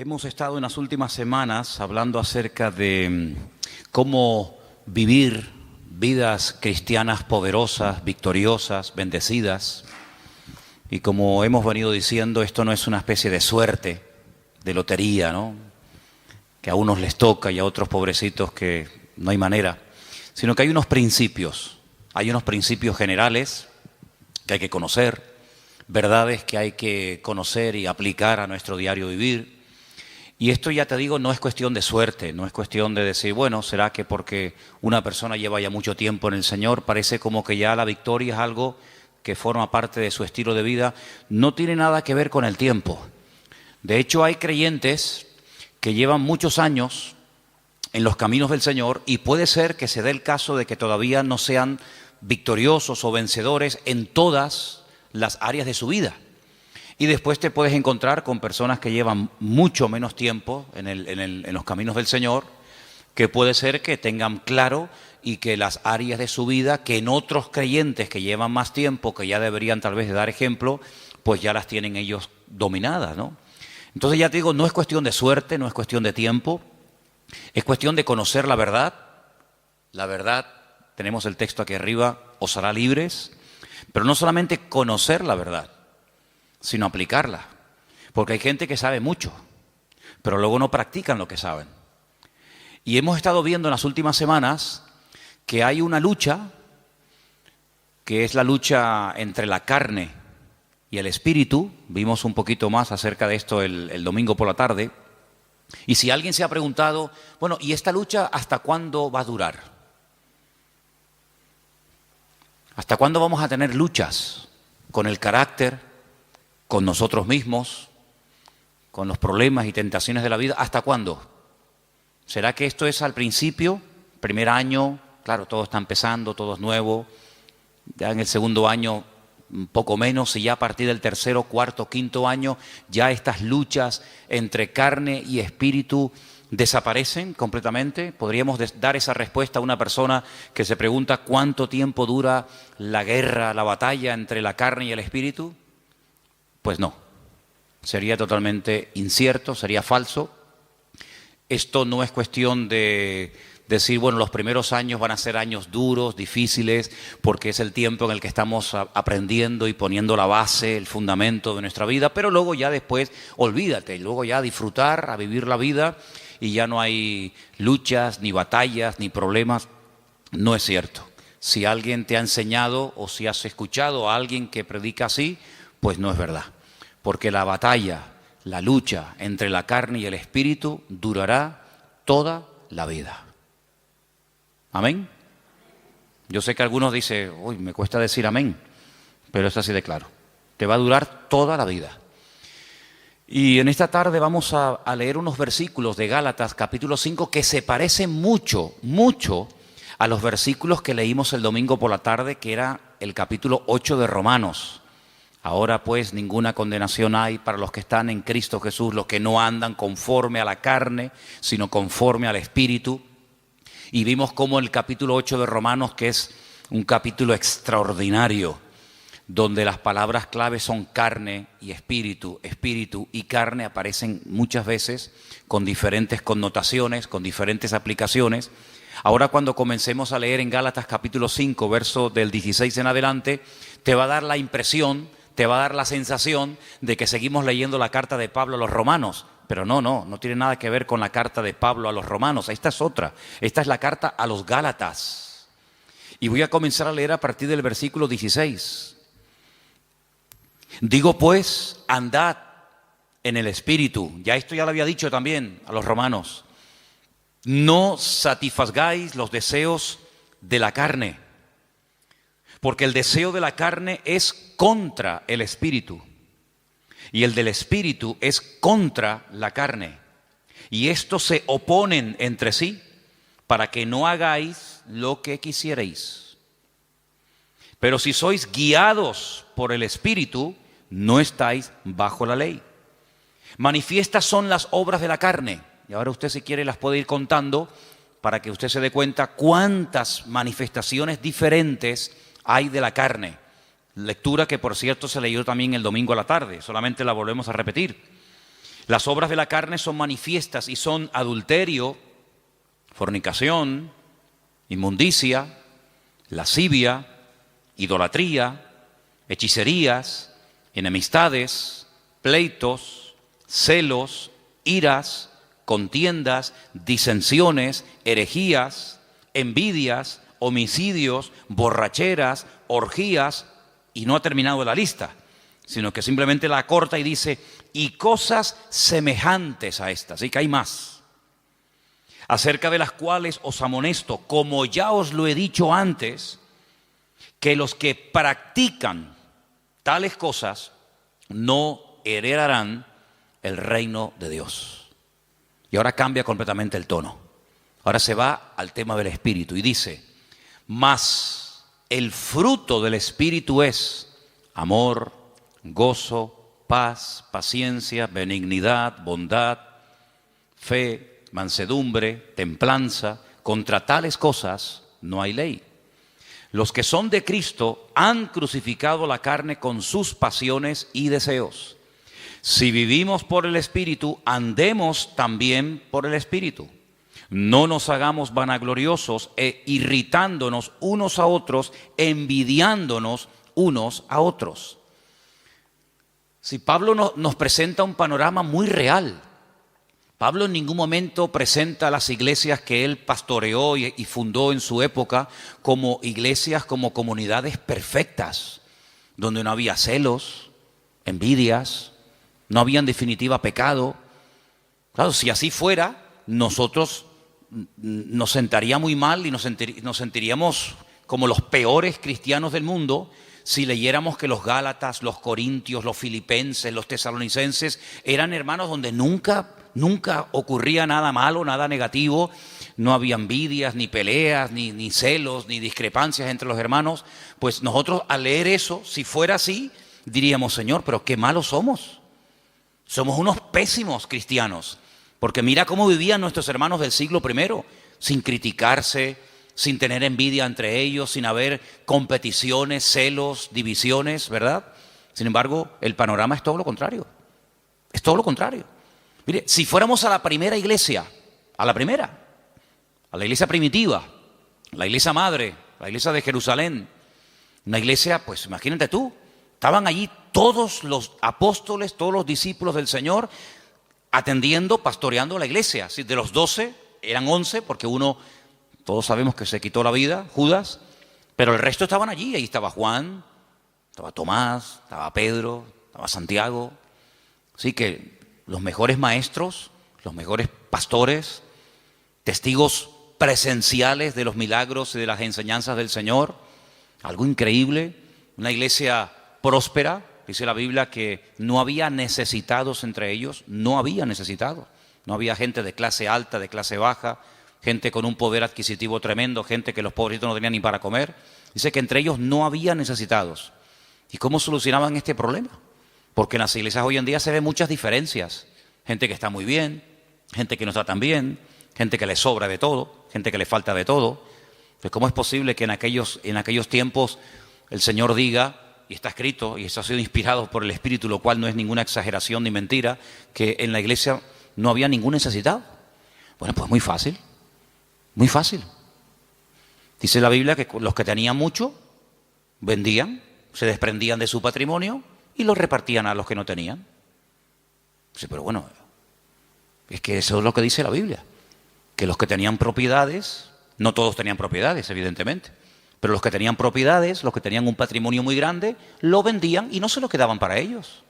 Hemos estado en las últimas semanas hablando acerca de cómo vivir vidas cristianas poderosas, victoriosas, bendecidas. Y como hemos venido diciendo, esto no es una especie de suerte, de lotería, ¿no? Que a unos les toca y a otros pobrecitos que no hay manera. Sino que hay unos principios generales que hay que conocer, verdades que hay que conocer y aplicar a nuestro diario vivir. Y esto, ya te digo, no es cuestión de suerte, no es cuestión de decir, bueno, será que porque una persona lleva ya mucho tiempo en el Señor, parece como que ya la victoria es algo que forma parte de su estilo de vida. No tiene nada que ver con el tiempo. De hecho, hay creyentes que llevan muchos años en los caminos del Señor y puede ser que se dé el caso de que todavía no sean victoriosos o vencedores en todas las áreas de su vida. Y después te puedes encontrar con personas que llevan mucho menos tiempo en los caminos del Señor, que puede ser que tengan claro y que las áreas de su vida que en otros creyentes que llevan más tiempo, que ya deberían tal vez de dar ejemplo, pues ya las tienen ellos dominadas, ¿no? Entonces ya te digo, no es cuestión de suerte, no es cuestión de tiempo, es cuestión de conocer la verdad. La verdad, tenemos el texto aquí arriba, os hará libres, pero no solamente conocer la verdad, sino aplicarla. Porque hay gente que sabe mucho, pero luego no practican lo que saben. Y hemos estado viendo en las últimas semanas que hay una lucha, que es la lucha entre la carne y el espíritu. Vimos un poquito más acerca de esto el domingo por la tarde. Y si alguien se ha preguntado, bueno, ¿y esta lucha hasta cuándo va a durar? ¿Hasta cuándo vamos a tener luchas con el carácter, con nosotros mismos, con los problemas y tentaciones de la vida? ¿Hasta cuándo? ¿Será que esto es al principio, primer año? Claro, todo está empezando, todo es nuevo. Ya en el segundo año, un poco menos, y ya a partir del tercero, cuarto, quinto año, ya estas luchas entre carne y espíritu desaparecen completamente. ¿Podríamos dar esa respuesta a una persona que se pregunta cuánto tiempo dura la guerra, la batalla entre la carne y el espíritu? Pues no, sería totalmente incierto, sería falso. Esto no es cuestión de decir, bueno, los primeros años van a ser años duros, difíciles, porque es el tiempo en el que estamos aprendiendo y poniendo la base, el fundamento de nuestra vida, pero luego ya después, olvídate, luego ya a disfrutar, a vivir la vida y ya no hay luchas, ni batallas, ni problemas. No es cierto. Si alguien te ha enseñado o si has escuchado a alguien que predica así, pues no es verdad, porque la batalla, la lucha entre la carne y el espíritu durará toda la vida. ¿Amén? Yo sé que algunos dicen, uy, me cuesta decir amén, pero es así de claro, te va a durar toda la vida. Y en esta tarde vamos a leer unos versículos de Gálatas capítulo 5 que se parecen mucho, mucho a los versículos que leímos el domingo por la tarde, que era el capítulo 8 de Romanos. Ahora pues ninguna condenación hay para los que están en Cristo Jesús, los que no andan conforme a la carne, sino conforme al Espíritu. Y vimos cómo el capítulo 8 de Romanos, que es un capítulo extraordinario, donde las palabras claves son carne y espíritu, espíritu y carne, aparecen muchas veces con diferentes connotaciones, con diferentes aplicaciones. Ahora cuando comencemos a leer en Gálatas capítulo 5, verso del 16 en adelante, te va a dar la impresión, te va a dar la sensación de que seguimos leyendo la carta de Pablo a los romanos, pero no tiene nada que ver con la carta de Pablo a los romanos. Esta es otra, esta es la carta a los Gálatas. Y voy a comenzar a leer a partir del versículo 16. Digo pues, andad en el Espíritu. Ya esto ya lo había dicho también a los romanos. No satisfagáis los deseos de la carne, porque el deseo de la carne es contra el Espíritu, y el del Espíritu es contra la carne. Y estos se oponen entre sí, para que no hagáis lo que quisierais. Pero si sois guiados por el Espíritu, no estáis bajo la ley. Manifiestas son las obras de la carne. Y ahora usted, si quiere, las puede ir contando para que usted se dé cuenta cuántas manifestaciones diferentes hay de la carne. Lectura que, por cierto, se leyó también el domingo a la tarde, solamente la volvemos a repetir. Las obras de la carne son manifiestas y son adulterio, fornicación, inmundicia, lascivia, idolatría, hechicerías, enemistades, pleitos, celos, iras, contiendas, disensiones, herejías, envidias, homicidios, borracheras, orgías, y no ha terminado la lista, sino que simplemente la acorta y dice, y cosas semejantes a estas, y que hay más, acerca de las cuales os amonesto, como ya os lo he dicho antes, que los que practican tales cosas no heredarán el reino de Dios. Y ahora cambia completamente el tono. Ahora se va al tema del Espíritu y dice, mas el fruto del Espíritu es amor, gozo, paz, paciencia, benignidad, bondad, fe, mansedumbre, templanza. Contra tales cosas no hay ley. Los que son de Cristo han crucificado la carne con sus pasiones y deseos. Si vivimos por el Espíritu, andemos también por el Espíritu. No nos hagamos vanagloriosos e irritándonos unos a otros, envidiándonos unos a otros. Si Pablo nos presenta un panorama muy real. Pablo en ningún momento presenta las iglesias que él pastoreó y fundó en su época como iglesias, como comunidades perfectas, donde no había celos, envidias, no había en definitiva pecado. Claro, si así fuera, nosotros nos sentaría muy mal y nos sentiríamos como los peores cristianos del mundo si leyéramos que los Gálatas, los Corintios, los Filipenses, los Tesalonicenses eran hermanos donde nunca ocurría nada malo, nada negativo, no había envidias, ni peleas, ni celos, ni discrepancias entre los hermanos. Pues nosotros al leer eso, si fuera así, diríamos, Señor, pero qué malos somos. Somos unos pésimos cristianos, porque mira cómo vivían nuestros hermanos del siglo I, sin criticarse, sin tener envidia entre ellos, sin haber competiciones, celos, divisiones, ¿verdad? Sin embargo, el panorama es todo lo contrario. Es todo lo contrario. Mire, si fuéramos a la primera iglesia, a la iglesia primitiva, la iglesia madre, la iglesia de Jerusalén, una iglesia, pues imagínate tú, estaban allí todos los apóstoles, todos los discípulos del Señor, atendiendo, pastoreando la iglesia. De los 12, eran 11, porque uno, todos sabemos que se quitó la vida, Judas, pero el resto estaban allí. Ahí estaba Juan, estaba Tomás, estaba Pedro, estaba Santiago. Así que los mejores maestros, los mejores pastores, testigos presenciales de los milagros y de las enseñanzas del Señor. Algo increíble, una iglesia próspera. Dice la Biblia que no había necesitados entre ellos, no había necesitados. No había gente de clase alta, de clase baja, gente con un poder adquisitivo tremendo, gente que los pobrecitos no tenían ni para comer. Dice que entre ellos no había necesitados. ¿Y cómo solucionaban este problema? Porque en las iglesias hoy en día se ven muchas diferencias. Gente que está muy bien, gente que no está tan bien, gente que le sobra de todo, gente que le falta de todo. Pues ¿cómo es posible que en aquellos tiempos el Señor diga, y está escrito, y esto ha sido inspirado por el Espíritu, lo cual no es ninguna exageración ni mentira, que en la iglesia no había ningún necesitado? Bueno, pues muy fácil, muy fácil. Dice la Biblia que los que tenían mucho vendían, se desprendían de su patrimonio y lo repartían a los que no tenían. Sí, pero bueno, es que eso es lo que dice la Biblia, que los que tenían propiedades, no todos tenían propiedades, evidentemente, pero los que tenían propiedades, los que tenían un patrimonio muy grande, lo vendían y no se lo quedaban para ellos,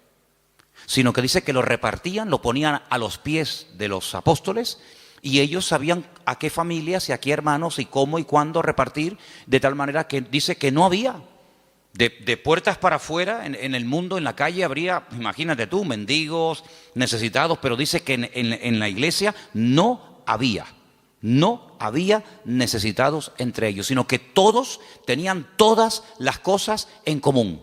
sino que dice que lo repartían, lo ponían a los pies de los apóstoles y ellos sabían a qué familias y a qué hermanos y cómo y cuándo repartir, de tal manera que dice que no había. De puertas para afuera, en el mundo, en la calle, habría, imagínate tú, mendigos, necesitados, pero dice que en la iglesia no había necesitados entre ellos, sino que todos tenían todas las cosas en común.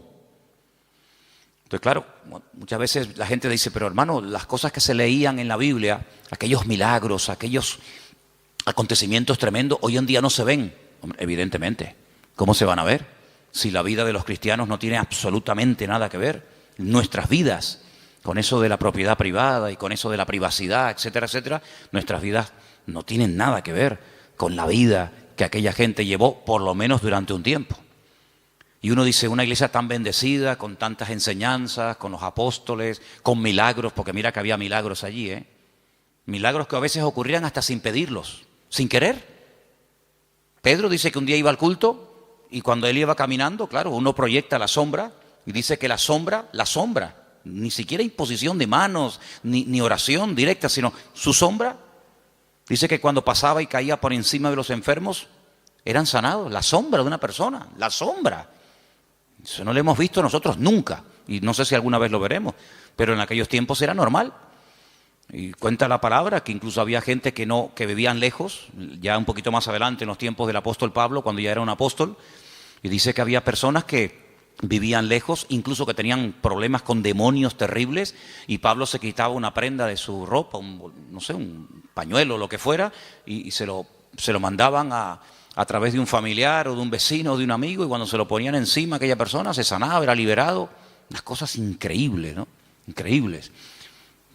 Entonces, claro, muchas veces la gente dice, pero hermano, las cosas que se leían en la Biblia, aquellos milagros, aquellos acontecimientos tremendos, hoy en día no se ven. Hombre, evidentemente, ¿cómo se van a ver? Si la vida de los cristianos no tiene absolutamente nada que ver, nuestras vidas con eso de la propiedad privada y con eso de la privacidad, etcétera, etcétera, nuestras vidas no tienen nada que ver con la vida que aquella gente llevó, por lo menos durante un tiempo. Y uno dice, una iglesia tan bendecida, con tantas enseñanzas, con los apóstoles, con milagros, porque mira que había milagros allí, milagros que a veces ocurrían hasta sin pedirlos, sin querer. Pedro dice que un día iba al culto y cuando él iba caminando, claro, uno proyecta la sombra y dice que la sombra, ni siquiera imposición de manos, ni oración directa, sino su sombra, dice que cuando pasaba y caía por encima de los enfermos, eran sanados, la sombra de una persona, la sombra. Eso no lo hemos visto nosotros nunca, y no sé si alguna vez lo veremos, pero en aquellos tiempos era normal. Y cuenta la palabra que incluso había gente que vivían lejos, ya un poquito más adelante en los tiempos del apóstol Pablo, cuando ya era un apóstol, y dice que había personas que vivían lejos, incluso que tenían problemas con demonios terribles, y Pablo se quitaba una prenda de su ropa, un pañuelo o lo que fuera, y se lo mandaban a través de un familiar o de un vecino o de un amigo, y cuando se lo ponían encima aquella persona se sanaba, era liberado. Unas cosas increíbles, ¿no? Increíbles.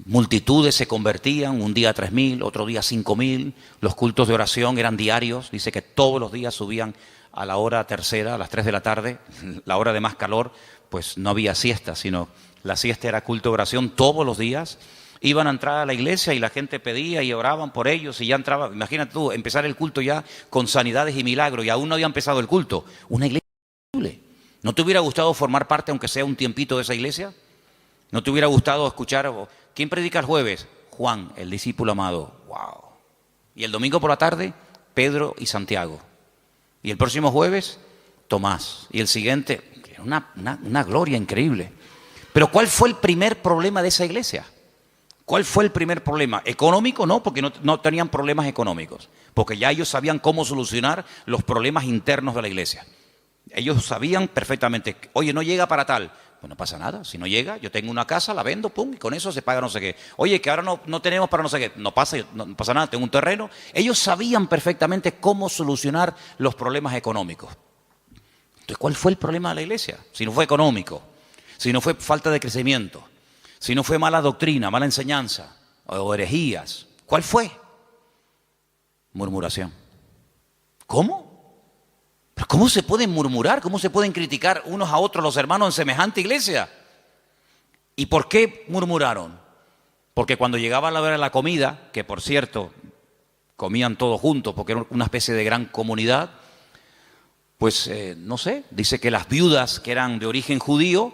Multitudes se convertían, un día 3.000, otro día 5.000. Los cultos de oración eran diarios, dice que todos los días subían a la hora tercera, a las 3 de la tarde, la hora de más calor, pues no había siesta, sino la siesta era culto de oración todos los días. Iban a entrar a la iglesia y la gente pedía y oraban por ellos y ya entraba. Imagínate tú, empezar el culto ya con sanidades y milagros y aún no había empezado el culto. Una iglesia increíble. ¿No te hubiera gustado formar parte, aunque sea un tiempito, de esa iglesia? ¿No te hubiera gustado escuchar? ¿Quién predica el jueves? Juan, el discípulo amado. ¡Wow! Y el domingo por la tarde, Pedro y Santiago. Y el próximo jueves, Tomás. Y el siguiente, una gloria increíble. Pero ¿cuál fue el primer problema de esa iglesia? ¿Cuál fue el primer problema? ¿Económico? No, porque no tenían problemas económicos. Porque ya ellos sabían cómo solucionar los problemas internos de la iglesia. Ellos sabían perfectamente, oye, no llega para tal. Pues no pasa nada, si no llega, yo tengo una casa, la vendo, pum, y con eso se paga no sé qué. Oye, que ahora no tenemos para no sé qué. No pasa nada, tengo un terreno. Ellos sabían perfectamente cómo solucionar los problemas económicos. Entonces, ¿cuál fue el problema de la iglesia? Si no fue económico, si no fue falta de crecimiento, si no fue mala doctrina, mala enseñanza o herejías, ¿cuál fue? Murmuración. ¿Cómo? ¿Pero cómo se pueden murmurar? ¿Cómo se pueden criticar unos a otros los hermanos en semejante iglesia? ¿Y por qué murmuraron? Porque cuando llegaba la hora de la comida, que por cierto, comían todos juntos porque era una especie de gran comunidad, pues no sé, dice que las viudas que eran de origen judío,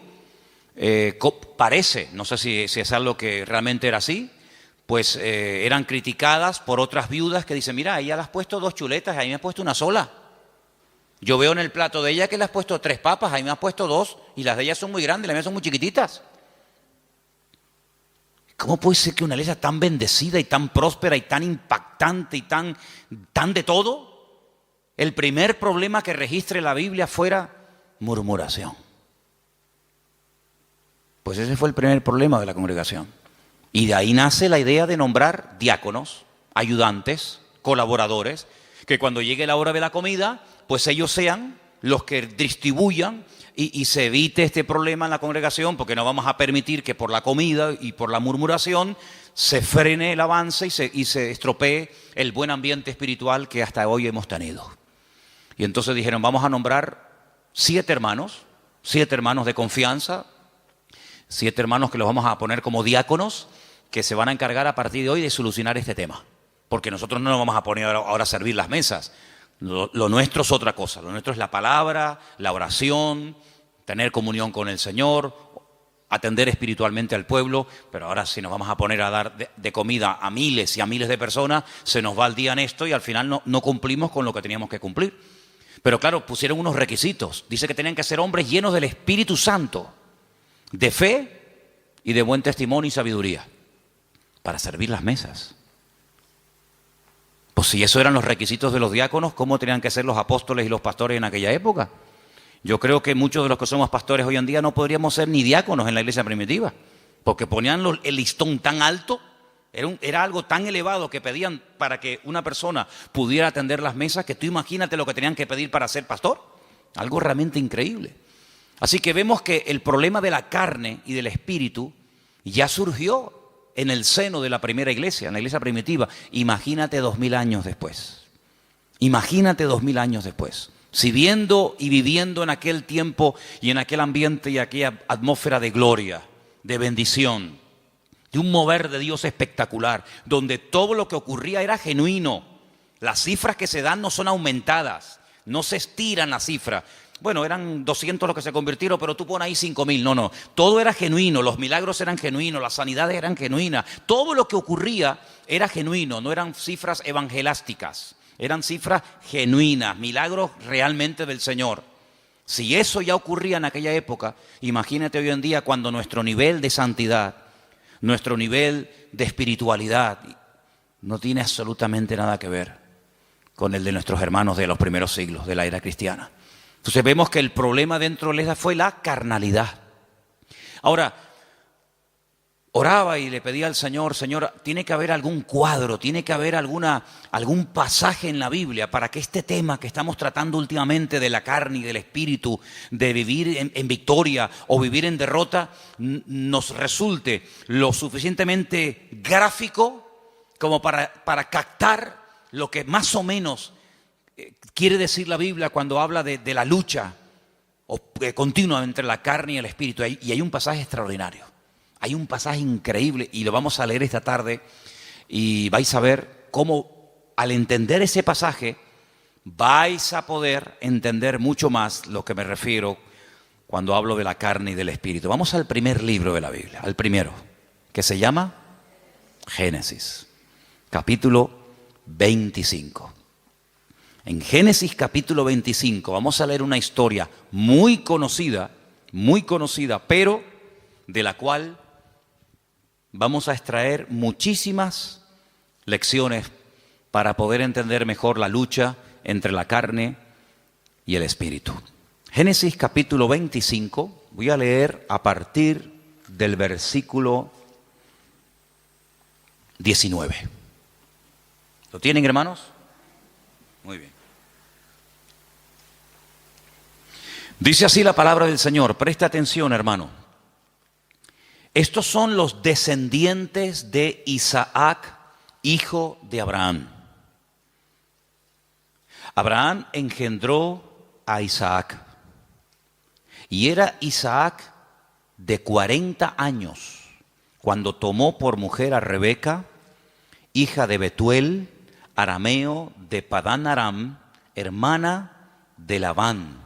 parece, no sé si es algo que realmente era así, pues eran criticadas por otras viudas que dicen, mira, ella le has puesto 2 chuletas, a mí me has puesto una sola. Yo veo en el plato de ella que le has puesto 3 papas, a mí me has puesto 2, y las de ella son muy grandes, las mías son muy chiquititas. ¿Cómo puede ser que una iglesia tan bendecida y tan próspera y tan impactante y tan de todo, el primer problema que registre la Biblia fuera murmuración? Pues ese fue el primer problema de la congregación. Y de ahí nace la idea de nombrar diáconos, ayudantes, colaboradores, que cuando llegue la hora de la comida, pues ellos sean los que distribuyan y se evite este problema en la congregación, porque no vamos a permitir que por la comida y por la murmuración se frene el avance y se estropee el buen ambiente espiritual que hasta hoy hemos tenido. Y entonces dijeron, vamos a nombrar 7 hermanos de confianza, 7 hermanos que los vamos a poner como diáconos, que se van a encargar a partir de hoy de solucionar este tema. Porque nosotros no nos vamos a poner ahora a servir las mesas. Lo nuestro es otra cosa. Lo nuestro es la palabra, la oración, tener comunión con el Señor, atender espiritualmente al pueblo. Pero ahora si nos vamos a poner a dar de comida a miles y a miles de personas, se nos va el día en esto y al final no cumplimos con lo que teníamos que cumplir. Pero claro, pusieron unos requisitos. Dice que tenían que ser hombres llenos del Espíritu Santo, de fe y de buen testimonio y sabiduría, para servir las mesas. Pues si esos eran los requisitos de los diáconos, ¿cómo tenían que ser los apóstoles y los pastores en aquella época? Yo creo que muchos de los que somos pastores hoy en día no podríamos ser ni diáconos en la iglesia primitiva, porque ponían el listón tan alto, era algo tan elevado que pedían para que una persona pudiera atender las mesas, que tú imagínate lo que tenían que pedir para ser pastor. Algo realmente increíble. Así que vemos que el problema de la carne y del espíritu Ya surgió en el seno de la primera iglesia, en la iglesia primitiva. Imagínate 2000 años después. Imagínate 2000 años después. Si viendo y viviendo en aquel tiempo y en aquel ambiente y aquella atmósfera de gloria, de bendición, de un mover de Dios espectacular, donde todo lo que ocurría era genuino. Las cifras que se dan no son aumentadas, no se estiran las cifras. Bueno, eran 200 los que se convirtieron, pero tú pones ahí 5000. No. Todo era genuino, los milagros eran genuinos, las sanidades eran genuinas. Todo lo que ocurría era genuino, no eran cifras evangelásticas. Eran cifras genuinas, milagros realmente del Señor. Si eso ya ocurría en aquella época, imagínate hoy en día cuando nuestro nivel de santidad, nuestro nivel de espiritualidad no tiene absolutamente nada que ver con el de nuestros hermanos de los primeros siglos de la era cristiana. Entonces vemos que el problema dentro de la iglesia fue la carnalidad. Ahora, oraba y le pedía al Señor, Señor, tiene que haber algún cuadro, tiene que haber algún pasaje en la Biblia para que este tema que estamos tratando últimamente de la carne y del espíritu, de vivir en victoria o vivir en derrota, nos resulte lo suficientemente gráfico como para captar lo que más o menos quiere decir la Biblia cuando habla de la lucha continua entre la carne y el espíritu. Y hay un pasaje extraordinario. Hay un pasaje increíble y lo vamos a leer esta tarde y vais a ver cómo al entender ese pasaje vais a poder entender mucho más lo que me refiero cuando hablo de la carne y del espíritu. Vamos al primer libro de la Biblia, al primero, que se llama Génesis, capítulo 25. En Génesis capítulo 25 vamos a leer una historia muy conocida, pero de la cual vamos a extraer muchísimas lecciones para poder entender mejor la lucha entre la carne y el espíritu. Génesis capítulo 25, voy a leer a partir del versículo 19. ¿Lo tienen, hermanos? Muy bien. Dice así la palabra del Señor, presta atención, hermano. Estos son los descendientes de Isaac, hijo de Abraham. Abraham engendró a Isaac. Y era Isaac de 40 años cuando tomó por mujer a Rebeca, hija de Betuel, arameo de Padán Aram, hermana de Labán,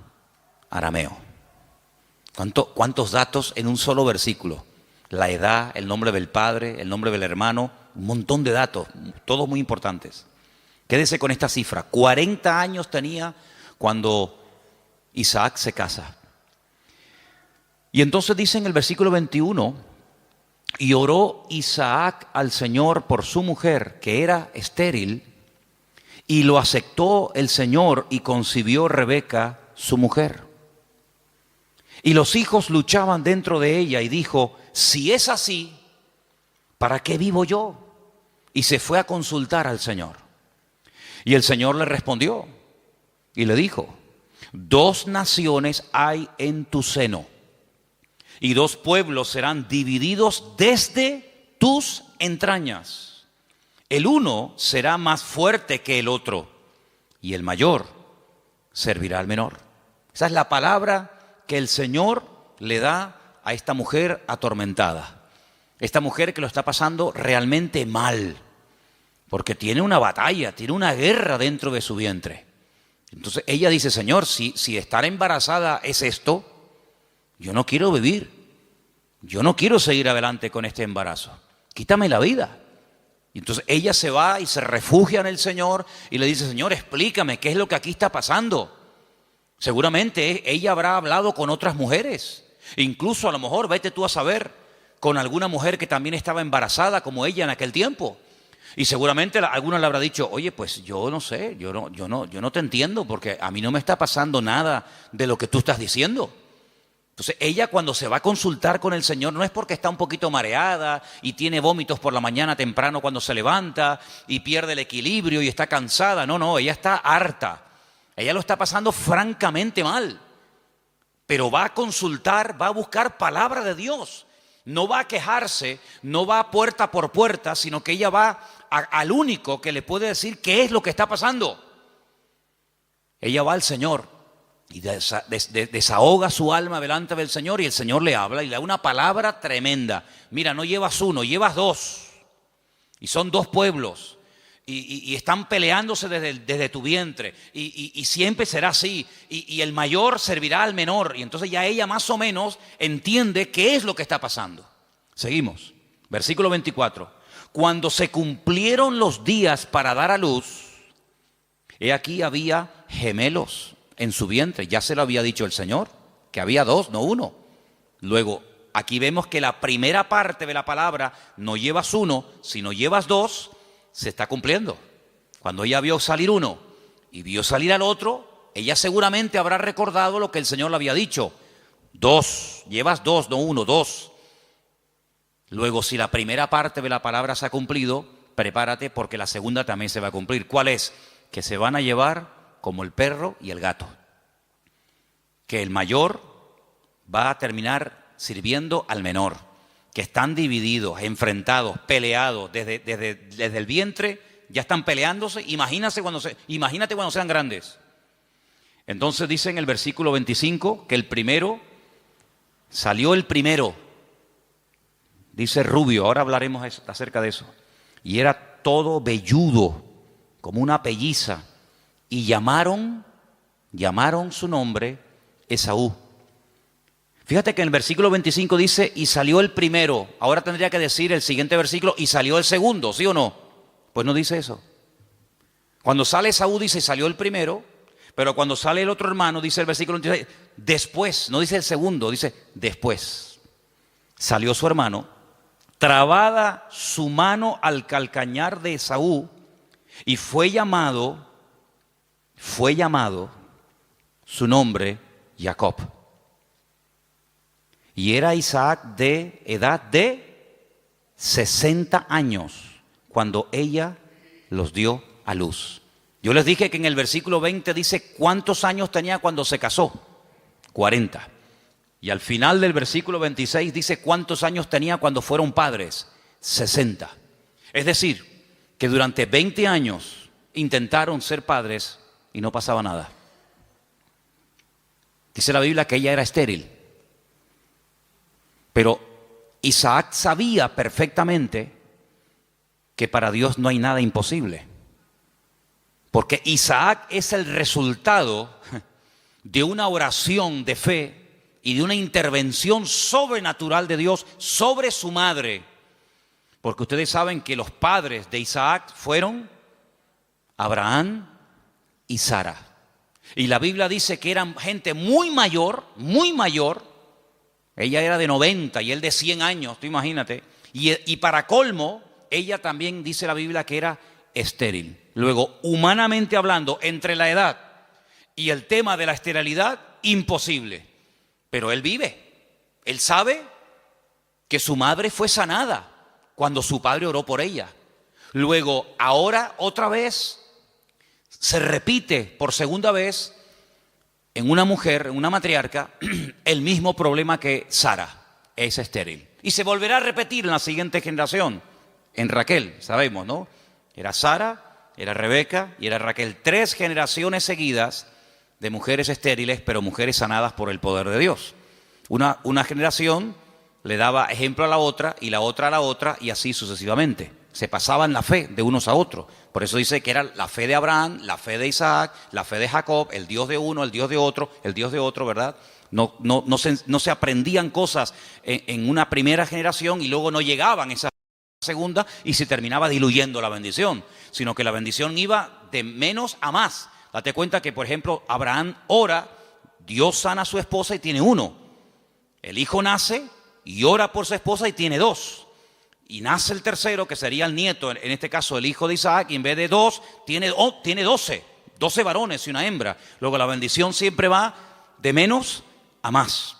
arameo. ¿Cuántos datos en un solo versículo? La edad, el nombre del padre, el nombre del hermano, un montón de datos, todos muy importantes. Quédese con esta cifra, 40 años tenía cuando Isaac se casa. Y entonces dice en el versículo 21, y oró Isaac al Señor por su mujer, que era estéril, y lo aceptó el Señor y concibió Rebeca, su mujer. Y los hijos luchaban dentro de ella y dijo, si es así, ¿para qué vivo yo? Y se fue a consultar al Señor. Y el Señor le respondió y le dijo, 2 naciones hay en tu seno y 2 pueblos serán divididos desde tus entrañas. El uno será más fuerte que el otro y el mayor servirá al menor. Esa es la palabra que el Señor le da a esta mujer atormentada. Esta mujer que lo está pasando realmente mal, porque tiene una batalla, tiene una guerra dentro de su vientre. Entonces ella dice, Señor, si estar embarazada es esto, yo no quiero vivir, yo no quiero seguir adelante con este embarazo, quítame la vida. Y entonces ella se va y se refugia en el Señor y le dice, Señor, explícame qué es lo que aquí está pasando. Seguramente ella habrá hablado con otras mujeres, incluso a lo mejor, vete tú a saber, con alguna mujer que también estaba embarazada como ella en aquel tiempo. Y seguramente alguna le habrá dicho, oye, pues yo no sé, yo no te entiendo porque a mí no me está pasando nada de lo que tú estás diciendo. Entonces ella cuando se va a consultar con el Señor no es porque está un poquito mareada y tiene vómitos por la mañana temprano cuando se levanta y pierde el equilibrio y está cansada. No, ella está harta. Ella lo está pasando francamente mal. Pero va a consultar, va a buscar palabra de Dios. No va a quejarse, no va puerta por puerta, sino que ella va al único que le puede decir qué es lo que está pasando. Ella va al Señor y desahoga su alma delante del Señor, y el Señor le habla y le da una palabra tremenda. Mira, no llevas uno, llevas dos. Y son dos pueblos. Y están peleándose desde tu vientre. Y siempre será así. Y el mayor servirá al menor. Y entonces ya ella más o menos entiende qué es lo que está pasando. Seguimos. Versículo 24. Cuando se cumplieron los días para dar a luz, he aquí había gemelos en su vientre. Ya se lo había dicho el Señor, que había dos, no uno. Luego, aquí vemos que la primera parte de la palabra, no llevas uno, sino llevas dos, se está cumpliendo. Cuando ella vio salir uno y vio salir al otro, ella seguramente habrá recordado lo que el Señor le había dicho. Dos, llevas dos, no uno, dos. Luego, si la primera parte de la palabra se ha cumplido, prepárate porque la segunda también se va a cumplir. ¿Cuál es? Que se van a llevar como el perro y el gato. Que el mayor va a terminar sirviendo al menor. Que están divididos, enfrentados, peleados desde el vientre, ya están peleándose. Imagínate cuando sean grandes. Entonces dice en el versículo 25 que salió el primero. Dice rubio, ahora hablaremos acerca de eso. Y era todo velludo, como una pelliza. Y llamaron su nombre Esaú. Fíjate que en el versículo 25 dice, y salió el primero. Ahora tendría que decir el siguiente versículo, y salió el segundo, ¿sí o no? Pues no dice eso. Cuando sale Esaú dice, salió el primero, pero cuando sale el otro hermano, dice el versículo 26, después, no dice el segundo, dice después. Salió su hermano, trabada su mano al calcañar de Esaú, y fue llamado su nombre Jacob. Y era Isaac de edad de 60 años cuando ella los dio a luz. Yo les dije que en el versículo 20 dice cuántos años tenía cuando se casó. 40. Y al final del versículo 26 dice cuántos años tenía cuando fueron padres. 60. Es decir, que durante 20 años intentaron ser padres y no pasaba nada. Dice la Biblia que ella era estéril. Pero Isaac sabía perfectamente que para Dios no hay nada imposible. Porque Isaac es el resultado de una oración de fe y de una intervención sobrenatural de Dios sobre su madre. Porque ustedes saben que los padres de Isaac fueron Abraham y Sara. Y la Biblia dice que eran gente muy mayor. Ella era de 90 y él de 100 años, tú imagínate. Y para colmo, ella también dice la Biblia que era estéril. Luego, humanamente hablando, entre la edad y el tema de la esterilidad, imposible. Pero él vive. Él sabe que su madre fue sanada cuando su padre oró por ella. Luego, ahora otra vez se repite por segunda vez en una mujer, en una matriarca, el mismo problema que Sara, es estéril. Y se volverá a repetir en la siguiente generación, en Raquel, sabemos, ¿no? Era Sara, era Rebeca y era Raquel. 3 generaciones seguidas de mujeres estériles, pero mujeres sanadas por el poder de Dios. Una generación le daba ejemplo a la otra y la otra a la otra y así sucesivamente. Se pasaban la fe de unos a otros. Por eso dice que era la fe de Abraham, la fe de Isaac, la fe de Jacob, el Dios de uno, el Dios de otro, el Dios de otro, ¿verdad? No se aprendían cosas en una primera generación y luego no llegaban esa segunda y se terminaba diluyendo la bendición, sino que la bendición iba de menos a más. Date cuenta que, por ejemplo, Abraham ora, Dios sana a su esposa y tiene 1. El hijo nace y ora por su esposa y tiene 2. Y nace el tercero, que sería el nieto, en este caso el hijo de Isaac, y en vez de 2, tiene 12 varones y una hembra. Luego la bendición siempre va de menos a más.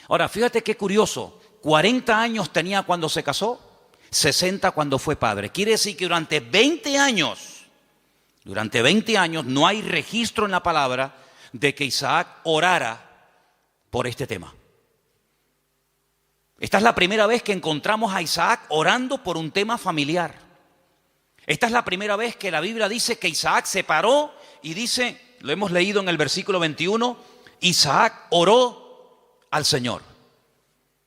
Ahora, fíjate qué curioso, 40 años tenía cuando se casó, 60 cuando fue padre. Quiere decir que durante 20 años no hay registro en la palabra de que Isaac orara por este tema. Esta es la primera vez que encontramos a Isaac orando por un tema familiar. Esta es la primera vez que la Biblia dice que Isaac se paró y dice, lo hemos leído en el versículo 21, Isaac oró al Señor.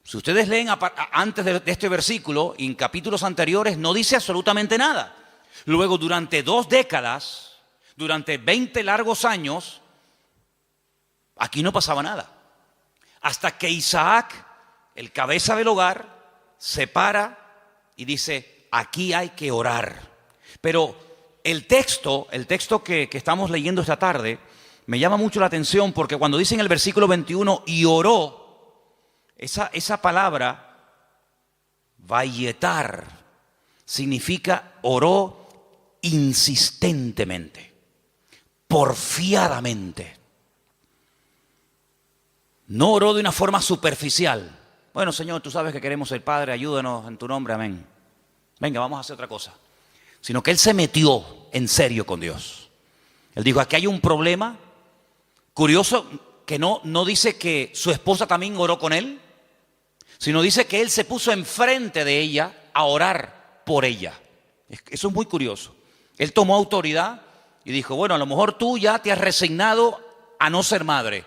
Si ustedes leen antes de este versículo, en capítulos anteriores, no dice absolutamente nada. Luego, durante 2 décadas, durante 20 largos años, aquí no pasaba nada. Hasta que Isaac, el cabeza del hogar, se para y dice, aquí hay que orar. Pero el texto que estamos leyendo esta tarde me llama mucho la atención porque cuando dice en el versículo 21, y oró, esa palabra, vayetar, significa oró insistentemente, porfiadamente. No oró de una forma superficial. Bueno, Señor, tú sabes que queremos ser Padre, ayúdanos en tu nombre, amén. Venga, vamos a hacer otra cosa. Sino que él se metió en serio con Dios. Él dijo, aquí hay un problema. Curioso que no dice que su esposa también oró con él, sino dice que él se puso enfrente de ella a orar por ella. Eso es muy curioso. Él tomó autoridad y dijo, bueno, a lo mejor tú ya te has resignado a no ser madre.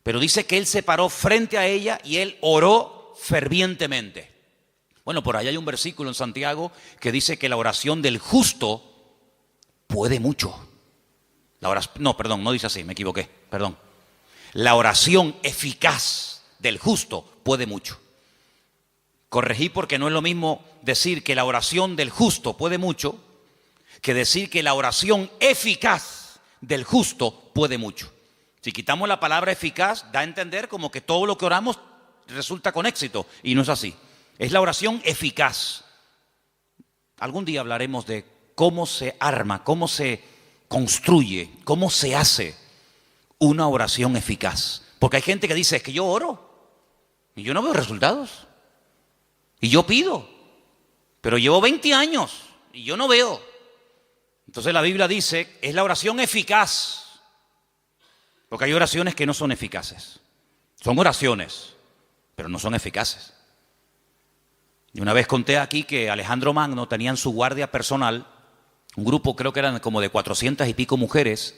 Pero dice que él se paró frente a ella y él oró fervientemente. Bueno, por ahí hay un versículo en Santiago que dice que la oración del justo puede mucho. No dice así, me equivoqué, perdón. La oración eficaz del justo puede mucho. Corregí porque no es lo mismo decir que la oración del justo puede mucho que decir que la oración eficaz del justo puede mucho. Si quitamos la palabra eficaz, da a entender como que todo lo que oramos resulta con éxito, y no es así. Es la oración eficaz. Algún día hablaremos de cómo se arma, cómo se construye, cómo se hace una oración eficaz. Porque hay gente que dice, es que yo oro y yo no veo resultados. Y yo pido, pero llevo 20 años y yo no veo. Entonces la Biblia dice, es la oración eficaz. Porque hay oraciones que no son eficaces. Son oraciones, pero no son eficaces. Y una vez conté aquí que Alejandro Magno tenía en su guardia personal un grupo, creo que eran como de 400 y pico mujeres,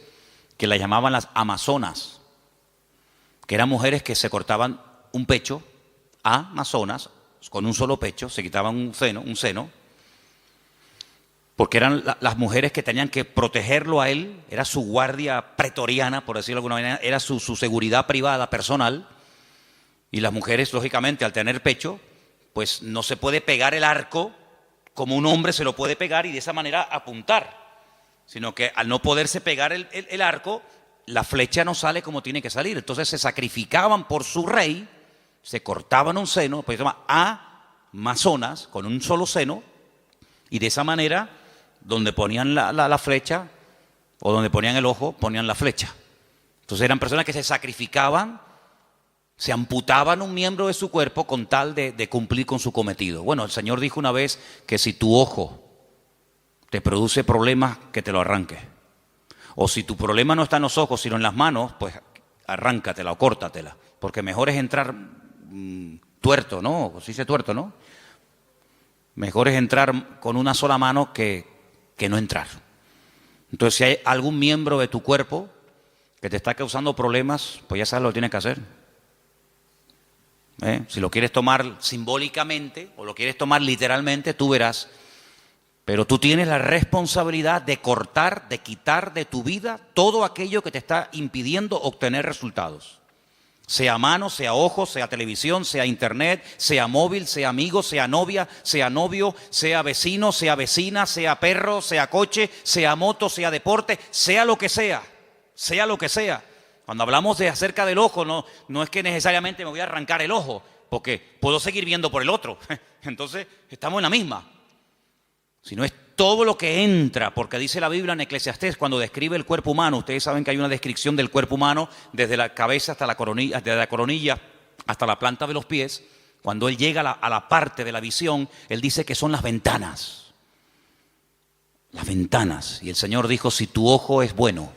que la llamaban las amazonas, que eran mujeres que se cortaban un pecho, amazonas, con un solo pecho, se quitaban un seno, porque eran las mujeres que tenían que protegerlo a él, era su guardia pretoriana, por decirlo de alguna manera, era su seguridad privada, personal, y las mujeres, lógicamente, al tener pecho, pues no se puede pegar el arco como un hombre se lo puede pegar y de esa manera apuntar, sino que al no poderse pegar el arco, la flecha no sale como tiene que salir. Entonces se sacrificaban por su rey, se cortaban un seno, pues se llama amazonas, con un solo seno, y de esa manera, donde ponían la flecha, o donde ponían el ojo, ponían la flecha. Entonces eran personas que se sacrificaban, se amputaban un miembro de su cuerpo con tal de cumplir con su cometido. Bueno, el Señor dijo una vez que si tu ojo te produce problemas, que te lo arranque. O si tu problema no está en los ojos, sino en las manos, pues arráncatela o córtatela. Porque mejor es entrar tuerto, ¿no? Se dice tuerto, ¿no? Mejor es entrar con una sola mano que no entrar. Entonces, si hay algún miembro de tu cuerpo que te está causando problemas, pues ya sabes lo que tienes que hacer. Si lo quieres tomar simbólicamente o lo quieres tomar literalmente, tú verás. Pero tú tienes la responsabilidad de cortar, de quitar de tu vida todo aquello que te está impidiendo obtener resultados. Sea mano, sea ojo, sea televisión, sea internet, sea móvil, sea amigo, sea novia, sea novio, sea vecino, sea vecina, sea perro, sea coche, sea moto, sea deporte, sea lo que sea, sea lo que sea. Cuando hablamos de acerca del ojo, no es que necesariamente me voy a arrancar el ojo, porque puedo seguir viendo por el otro. Entonces, estamos en la misma. Sino es todo lo que entra, porque dice la Biblia en Eclesiastés, cuando describe el cuerpo humano, ustedes saben que hay una descripción del cuerpo humano desde la cabeza hasta la coronilla, desde la coronilla hasta la planta de los pies. Cuando él llega a la parte de la visión, él dice que son las ventanas. Las ventanas. Y el Señor dijo, si tu ojo es bueno,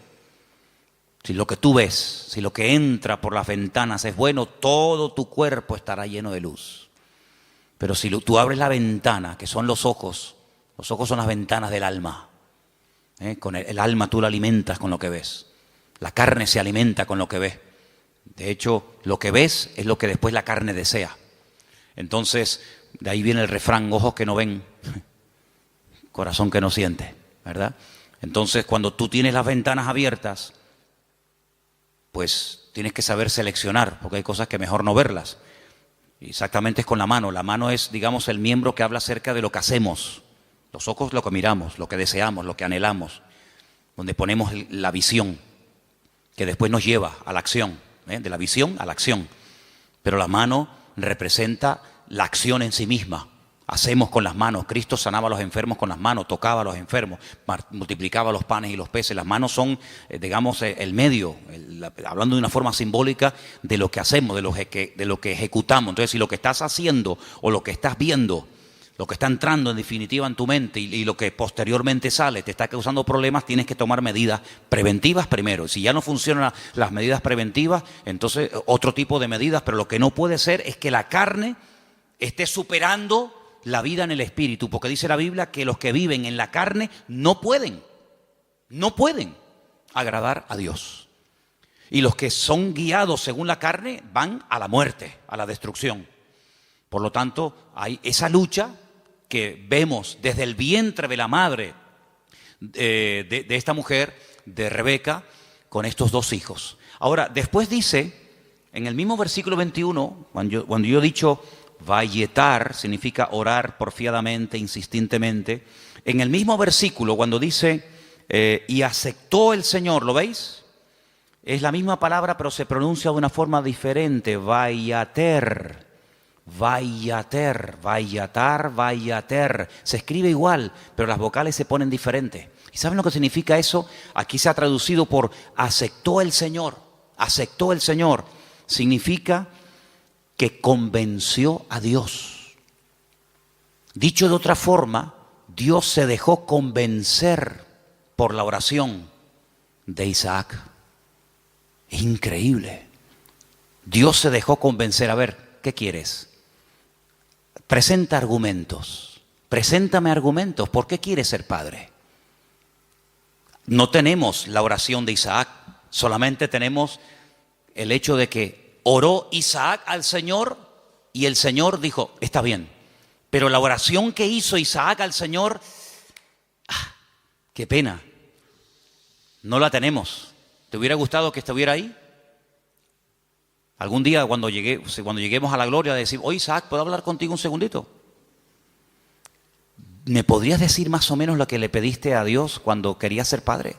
Si lo que tú ves, si lo que entra por las ventanas es bueno, todo tu cuerpo estará lleno de luz. Pero si tú abres la ventana, que son los ojos son las ventanas del alma. Con el alma tú la alimentas con lo que ves. La carne se alimenta con lo que ves. De hecho, lo que ves es lo que después la carne desea. Entonces, de ahí viene el refrán, ojos que no ven, corazón que no siente, ¿verdad? Entonces, cuando tú tienes las ventanas abiertas, pues tienes que saber seleccionar, porque hay cosas que mejor no verlas. Exactamente es con la mano. La mano es, digamos, el miembro que habla acerca de lo que hacemos. Los ojos lo que miramos, lo que deseamos, lo que anhelamos, donde ponemos la visión, que después nos lleva a la acción, de la visión a la acción. Pero la mano representa la acción en sí misma. Hacemos con las manos. Cristo sanaba a los enfermos con las manos, tocaba a los enfermos, multiplicaba los panes y los peces. Las manos son, digamos, el medio, hablando de una forma simbólica de lo que hacemos, de lo que ejecutamos. Entonces, si lo que estás haciendo o lo que estás viendo, lo que está entrando en definitiva en tu mente y lo que posteriormente sale te está causando problemas, tienes que tomar medidas preventivas primero. Si ya no funcionan las medidas preventivas, entonces otro tipo de medidas, pero lo que no puede ser es que la carne esté superando la vida en el espíritu, porque dice la Biblia que los que viven en la carne no pueden agradar a Dios. Y los que son guiados según la carne van a la muerte, a la destrucción. Por lo tanto, hay esa lucha que vemos desde el vientre de la madre de esta mujer, de Rebeca, con estos dos hijos. Ahora, después dice, en el mismo versículo 21, cuando yo he dicho vayetar, significa orar porfiadamente, insistentemente, en el mismo versículo, cuando dice, y aceptó el Señor, ¿lo veis? Es la misma palabra, pero se pronuncia de una forma diferente, vayater. Vayater, vayatar, vayater. Se escribe igual, pero las vocales se ponen diferentes. ¿Y saben lo que significa eso? Aquí se ha traducido por aceptó el Señor. Aceptó el Señor. Significa que convenció a Dios. Dicho de otra forma, Dios se dejó convencer por la oración de Isaac. Es increíble. Dios se dejó convencer. A ver, ¿qué quieres? Presenta argumentos. Preséntame argumentos. ¿Por qué quieres ser padre? No tenemos la oración de Isaac. Solamente tenemos el hecho de que oró Isaac al Señor y el Señor dijo, está bien. Pero la oración que hizo Isaac al Señor, qué pena, no la tenemos. ¿Te hubiera gustado que estuviera ahí? Algún día cuando lleguemos a la gloria decir, oye Isaac, ¿puedo hablar contigo un segundito? ¿Me podrías decir más o menos lo que le pediste a Dios cuando querías ser padre?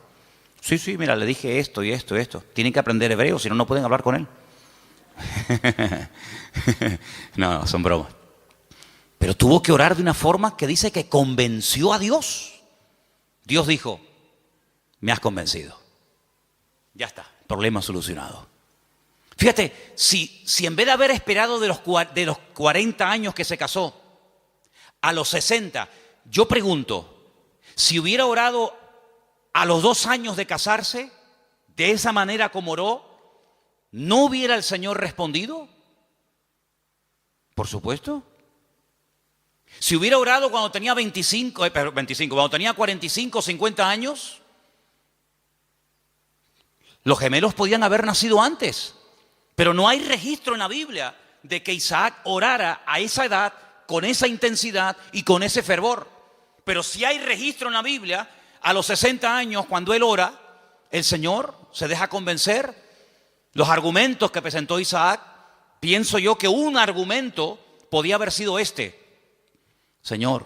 Sí, mira, le dije esto y esto y esto. Tienen que aprender hebreo, si no, no pueden hablar con él. No, son bromas. Pero tuvo que orar de una forma que dice que convenció a Dios. Dios dijo, me has convencido. Ya está, problema solucionado. Fíjate, si en vez de haber esperado de los 40 años que se casó, a los 60, yo pregunto, si hubiera orado a los 2 años de casarse, de esa manera como oró, ¿no hubiera el Señor respondido? Por supuesto. Si hubiera orado cuando tenía cuando tenía 45, 50 años, los gemelos podían haber nacido antes. Pero no hay registro en la Biblia de que Isaac orara a esa edad, con esa intensidad y con ese fervor. Pero sí hay registro en la Biblia, a los 60 años, cuando él ora, el Señor se deja convencer. Los argumentos que presentó Isaac, pienso yo que un argumento podía haber sido este. Señor,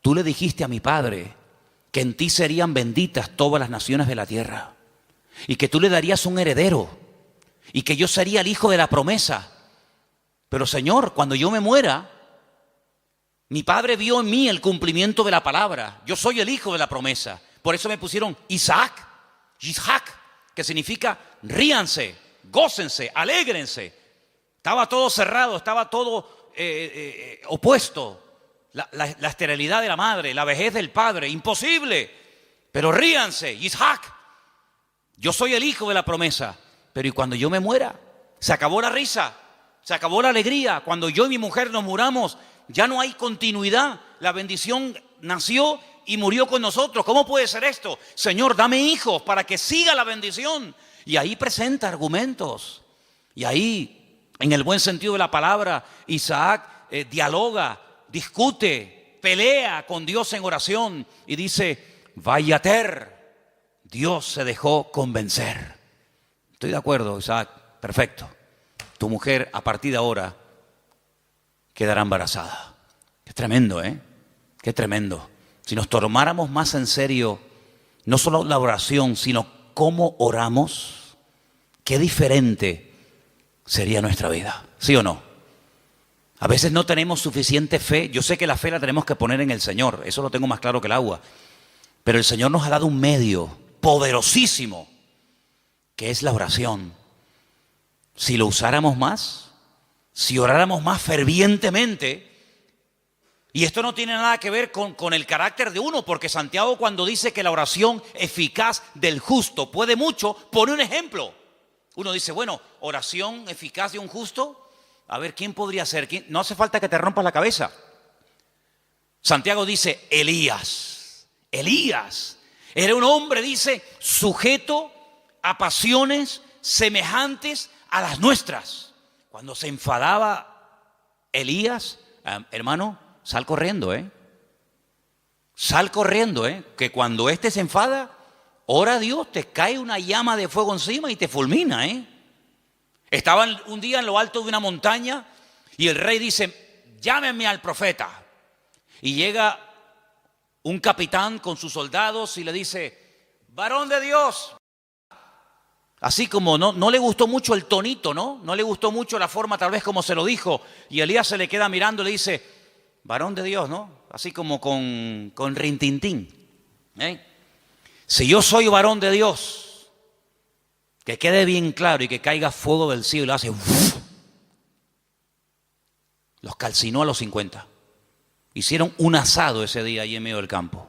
tú le dijiste a mi padre que en ti serían benditas todas las naciones de la tierra y que tú le darías un heredero. Y que yo sería el hijo de la promesa. Pero Señor, cuando yo me muera, mi padre vio en mí el cumplimiento de la palabra. Yo soy el hijo de la promesa. Por eso me pusieron Isaac, que significa ríanse, gócense, alégrense. Estaba todo cerrado, estaba todo opuesto. La esterilidad de la madre, la vejez del padre, imposible. Pero ríanse, Isaac. Yo soy el hijo de la promesa, pero ¿y cuando yo me muera? Se acabó la risa, se acabó la alegría. Cuando yo y mi mujer nos muramos, ya no hay continuidad. La bendición nació y murió con nosotros. ¿Cómo puede ser esto? Señor, dame hijos para que siga la bendición. Y ahí presenta argumentos. Y ahí, en el buen sentido de la palabra, Isaac dialoga, discute, pelea con Dios en oración y dice, Vayater, Dios se dejó convencer. Estoy de acuerdo, Isaac, perfecto. Tu mujer a partir de ahora quedará embarazada. Qué tremendo, ¿eh? Qué tremendo. Si nos tomáramos más en serio, no solo la oración, sino cómo oramos, qué diferente sería nuestra vida. ¿Sí o no? A veces no tenemos suficiente fe. Yo sé que la fe la tenemos que poner en el Señor. Eso lo tengo más claro que el agua. Pero el Señor nos ha dado un medio poderosísimo, que es la oración. Si lo usáramos más, si oráramos más fervientemente, y esto no tiene nada que ver con el carácter de uno, porque Santiago cuando dice que la oración eficaz del justo puede mucho, pone un ejemplo. Uno dice, bueno, oración eficaz de un justo, a ver, ¿quién podría ser? ¿Quién? No hace falta que te rompas la cabeza. Santiago dice, Elías era un hombre, dice, sujeto a pasiones semejantes a las nuestras. Cuando se enfadaba Elías, hermano, sal corriendo, Sal corriendo, que cuando éste se enfada, ora a Dios, te cae una llama de fuego encima y te fulmina, Estaban un día en lo alto de una montaña y el rey dice, llámenme al profeta. Y llega un capitán con sus soldados y le dice, varón de Dios. Así como no le gustó mucho el tonito, ¿no? No le gustó mucho la forma tal vez como se lo dijo. Y Elías se le queda mirando y le dice, varón de Dios, ¿no? Así como con rintintín. Si yo soy varón de Dios, que quede bien claro y que caiga fuego del cielo y lo hace. Los calcinó a los 50. Hicieron un asado ese día ahí en medio del campo.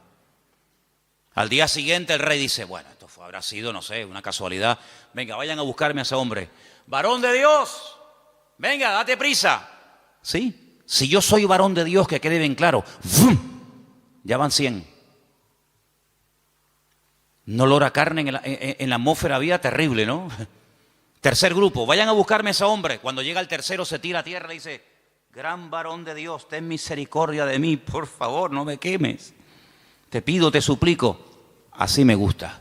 Al día siguiente el rey dice, bueno, esto habrá sido, no sé, una casualidad. Venga, vayan a buscarme a ese hombre. Varón de Dios, venga, date prisa. Sí, si yo soy varón de Dios, que quede bien claro. Ya van 100. Un olor a carne en la atmósfera había terrible, ¿no? Tercer grupo, vayan a buscarme a ese hombre. Cuando llega el tercero se tira a tierra y dice, gran varón de Dios, ten misericordia de mí, por favor, no me quemes. Te pido, te suplico. Así me gusta.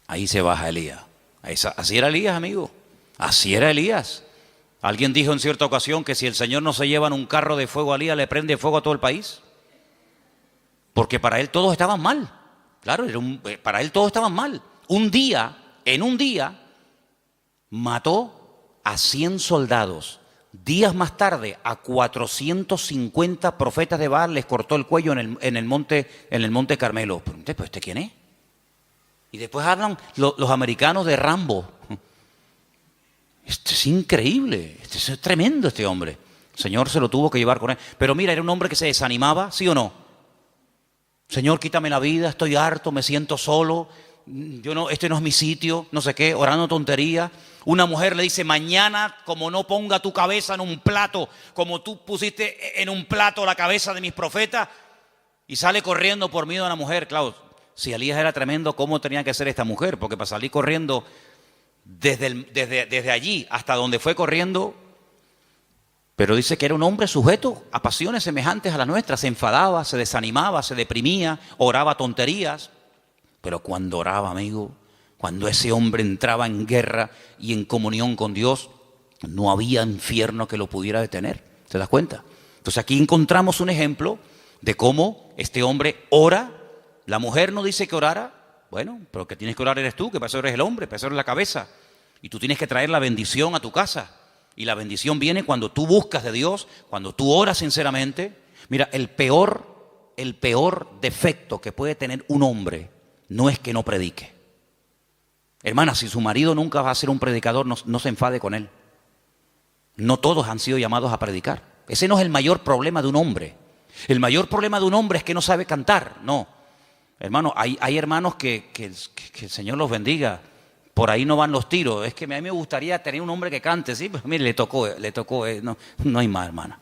Ahí se baja Elías. Así era Elías, amigo. Así era Elías. Alguien dijo en cierta ocasión que si el Señor no se lleva en un carro de fuego a Elías, le prende fuego a todo el país. Porque para él todos estaban mal. Claro, para él todos estaban mal. En un día, mató a 100 soldados. Días más tarde, a 450 profetas de Baal les cortó el cuello en el monte Carmelo. ¿Pero este quién es? Y después hablan los americanos de Rambo. Esto es increíble, es tremendo este hombre. El Señor se lo tuvo que llevar con él. Pero mira, era un hombre que se desanimaba, ¿sí o no? Señor, quítame la vida, estoy harto, me siento solo. Este no es mi sitio, no sé qué, orando tonterías. Una mujer le dice, mañana como no ponga tu cabeza en un plato, como tú pusiste en un plato la cabeza de mis profetas, y sale corriendo por miedo a una mujer. Claro, si Elías era tremendo, ¿cómo tenía que ser esta mujer? Porque para salir corriendo desde allí hasta donde fue corriendo, pero dice que era un hombre sujeto a pasiones semejantes a las nuestras. Se enfadaba, se desanimaba, se deprimía, oraba tonterías. Pero cuando oraba, amigo, cuando ese hombre entraba en guerra y en comunión con Dios, no había infierno que lo pudiera detener. ¿Te das cuenta? Entonces aquí encontramos un ejemplo de cómo este hombre ora. La mujer no dice que orara. Bueno, pero que tienes que orar eres tú, que para eso eres el hombre, para eso eres la cabeza. Y tú tienes que traer la bendición a tu casa. Y la bendición viene cuando tú buscas de Dios, cuando tú oras sinceramente. Mira, el peor defecto que puede tener un hombre no es que no predique. Hermana, si su marido nunca va a ser un predicador, no se enfade con él. No todos han sido llamados a predicar. Ese no es el mayor problema de un hombre. El mayor problema de un hombre es que no sabe cantar. No. Hermano, hay hermanos que el Señor los bendiga. Por ahí no van los tiros. Es que a mí me gustaría tener un hombre que cante, sí, pero mire, le tocó, no, no hay más, hermana.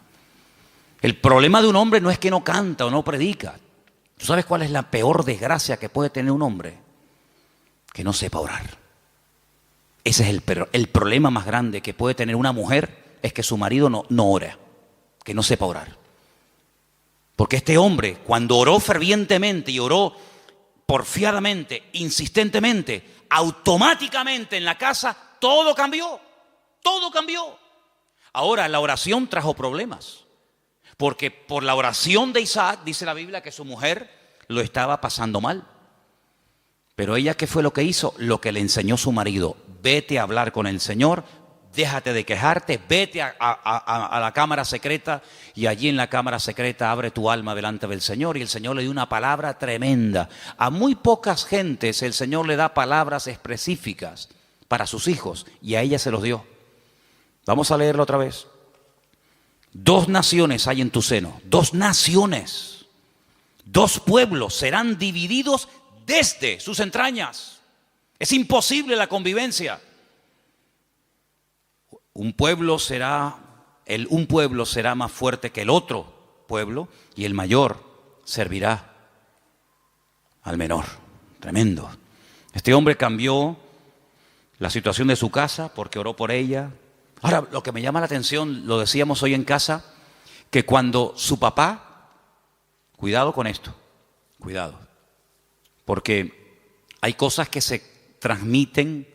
El problema de un hombre no es que no canta o no predica. ¿Tú sabes cuál es la peor desgracia que puede tener un hombre? Que no sepa orar. Ese es el problema más grande que puede tener una mujer, es que su marido no ora, que no sepa orar. Porque este hombre, cuando oró fervientemente y oró porfiadamente, insistentemente, automáticamente en la casa, todo cambió, todo cambió. Ahora, la oración trajo problemas, porque por la oración de Isaac, dice la Biblia, que su mujer lo estaba pasando mal. Pero ella, ¿qué fue lo que hizo? Lo que le enseñó su marido: vete a hablar con el Señor, déjate de quejarte, vete a la cámara secreta, y allí en la cámara secreta abre tu alma delante del Señor. Y el Señor le dio una palabra tremenda. A muy pocas gentes el Señor le da palabras específicas para sus hijos, y a ella se los dio. Vamos a leerlo otra vez. 2 naciones hay en tu seno, 2 naciones, 2 pueblos serán divididos desde sus entrañas. Es imposible la convivencia. Un pueblo será más fuerte que el otro pueblo, y el mayor servirá al menor. Tremendo. Este hombre cambió la situación de su casa porque oró por ella. Ahora, lo que me llama la atención, lo decíamos hoy en casa, que cuando su papá, cuidado con esto, cuidado, porque hay cosas que se transmiten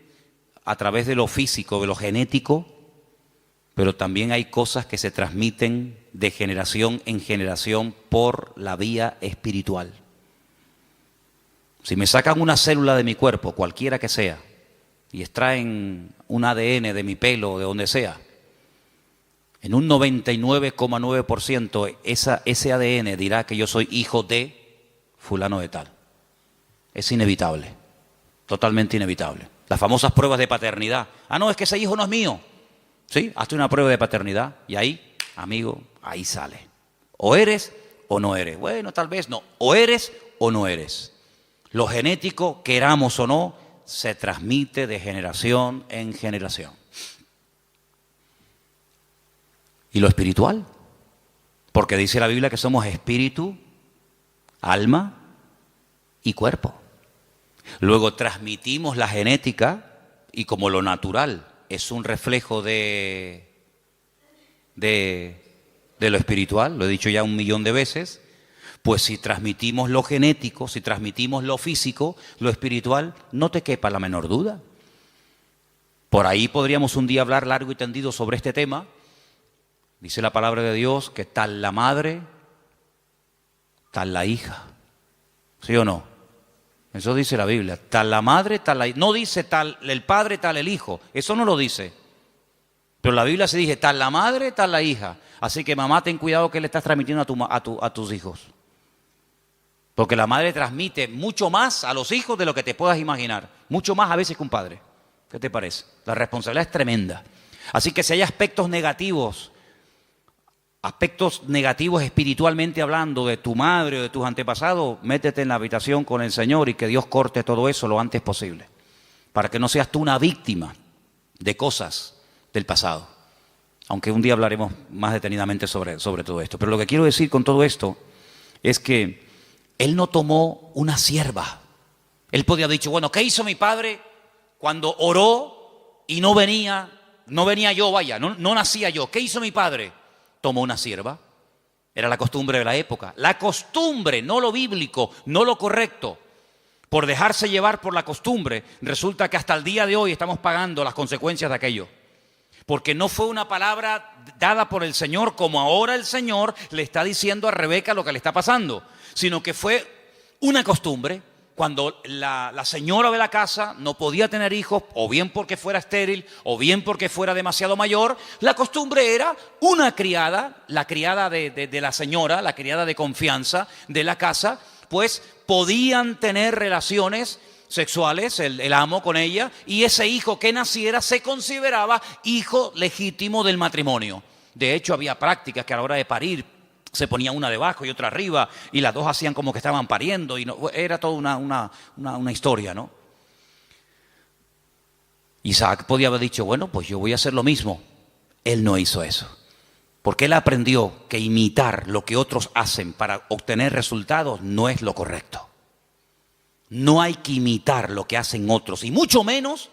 a través de lo físico, de lo genético, pero también hay cosas que se transmiten de generación en generación por la vía espiritual. Si me sacan una célula de mi cuerpo, cualquiera que sea, y extraen un ADN de mi pelo, de donde sea, en un 99,9% ese ADN dirá que yo soy hijo de fulano de tal. Es inevitable, totalmente inevitable. Las famosas pruebas de paternidad. Ah, no, es que ese hijo no es mío. Sí, hazte una prueba de paternidad y ahí, amigo, ahí sale. O eres o no eres. Bueno, tal vez no. O eres o no eres. Lo genético, queramos o no, se transmite de generación en generación. ¿Y lo espiritual? Porque dice la Biblia que somos espíritu, alma y cuerpo. Luego transmitimos la genética, y como lo natural es un reflejo de lo espiritual, lo he dicho ya 1.000.000 de veces, pues si transmitimos lo genético, si transmitimos lo físico, lo espiritual, no te quepa la menor duda. Por ahí podríamos un día hablar largo y tendido sobre este tema. Dice la palabra de Dios que tal la madre, tal la hija. ¿Sí o no? Eso dice la Biblia. Tal la madre, tal la hija. No dice tal el padre, tal el hijo. Eso no lo dice. Pero la Biblia se dice tal la madre, tal la hija. Así que mamá, ten cuidado que le estás transmitiendo a tus hijos. Porque la madre transmite mucho más a los hijos de lo que te puedas imaginar. Mucho más a veces que un padre. ¿Qué te parece? La responsabilidad es tremenda. Así que si hay aspectos negativos espiritualmente hablando de tu madre o de tus antepasados, métete en la habitación con el Señor y que Dios corte todo eso lo antes posible. Para que no seas tú una víctima de cosas del pasado. Aunque un día hablaremos más detenidamente sobre todo esto. Pero lo que quiero decir con todo esto es que él no tomó una sierva. Él podía haber dicho, bueno, ¿qué hizo mi padre cuando oró y no venía yo, no nacía yo? ¿Qué hizo mi padre? Tomó una sierva. Era la costumbre de la época. La costumbre, no lo bíblico, no lo correcto. Por dejarse llevar por la costumbre, resulta que hasta el día de hoy estamos pagando las consecuencias de aquello. Porque no fue una palabra dada por el Señor como ahora el Señor le está diciendo a Rebeca lo que le está pasando, sino que fue una costumbre. Cuando la señora de la casa no podía tener hijos, o bien porque fuera estéril, o bien porque fuera demasiado mayor, la costumbre era una criada, la criada de la señora, la criada de confianza de la casa, pues podían tener relaciones sexuales, el amo con ella, y ese hijo que naciera se consideraba hijo legítimo del matrimonio. De hecho, había prácticas que a la hora de parir se ponía una debajo y otra arriba, y las dos hacían como que estaban pariendo, y no, era toda una historia, ¿no? Isaac podía haber dicho, bueno, pues yo voy a hacer lo mismo. Él no hizo eso. Porque él aprendió que imitar lo que otros hacen para obtener resultados no es lo correcto. No hay que imitar lo que hacen otros y mucho menos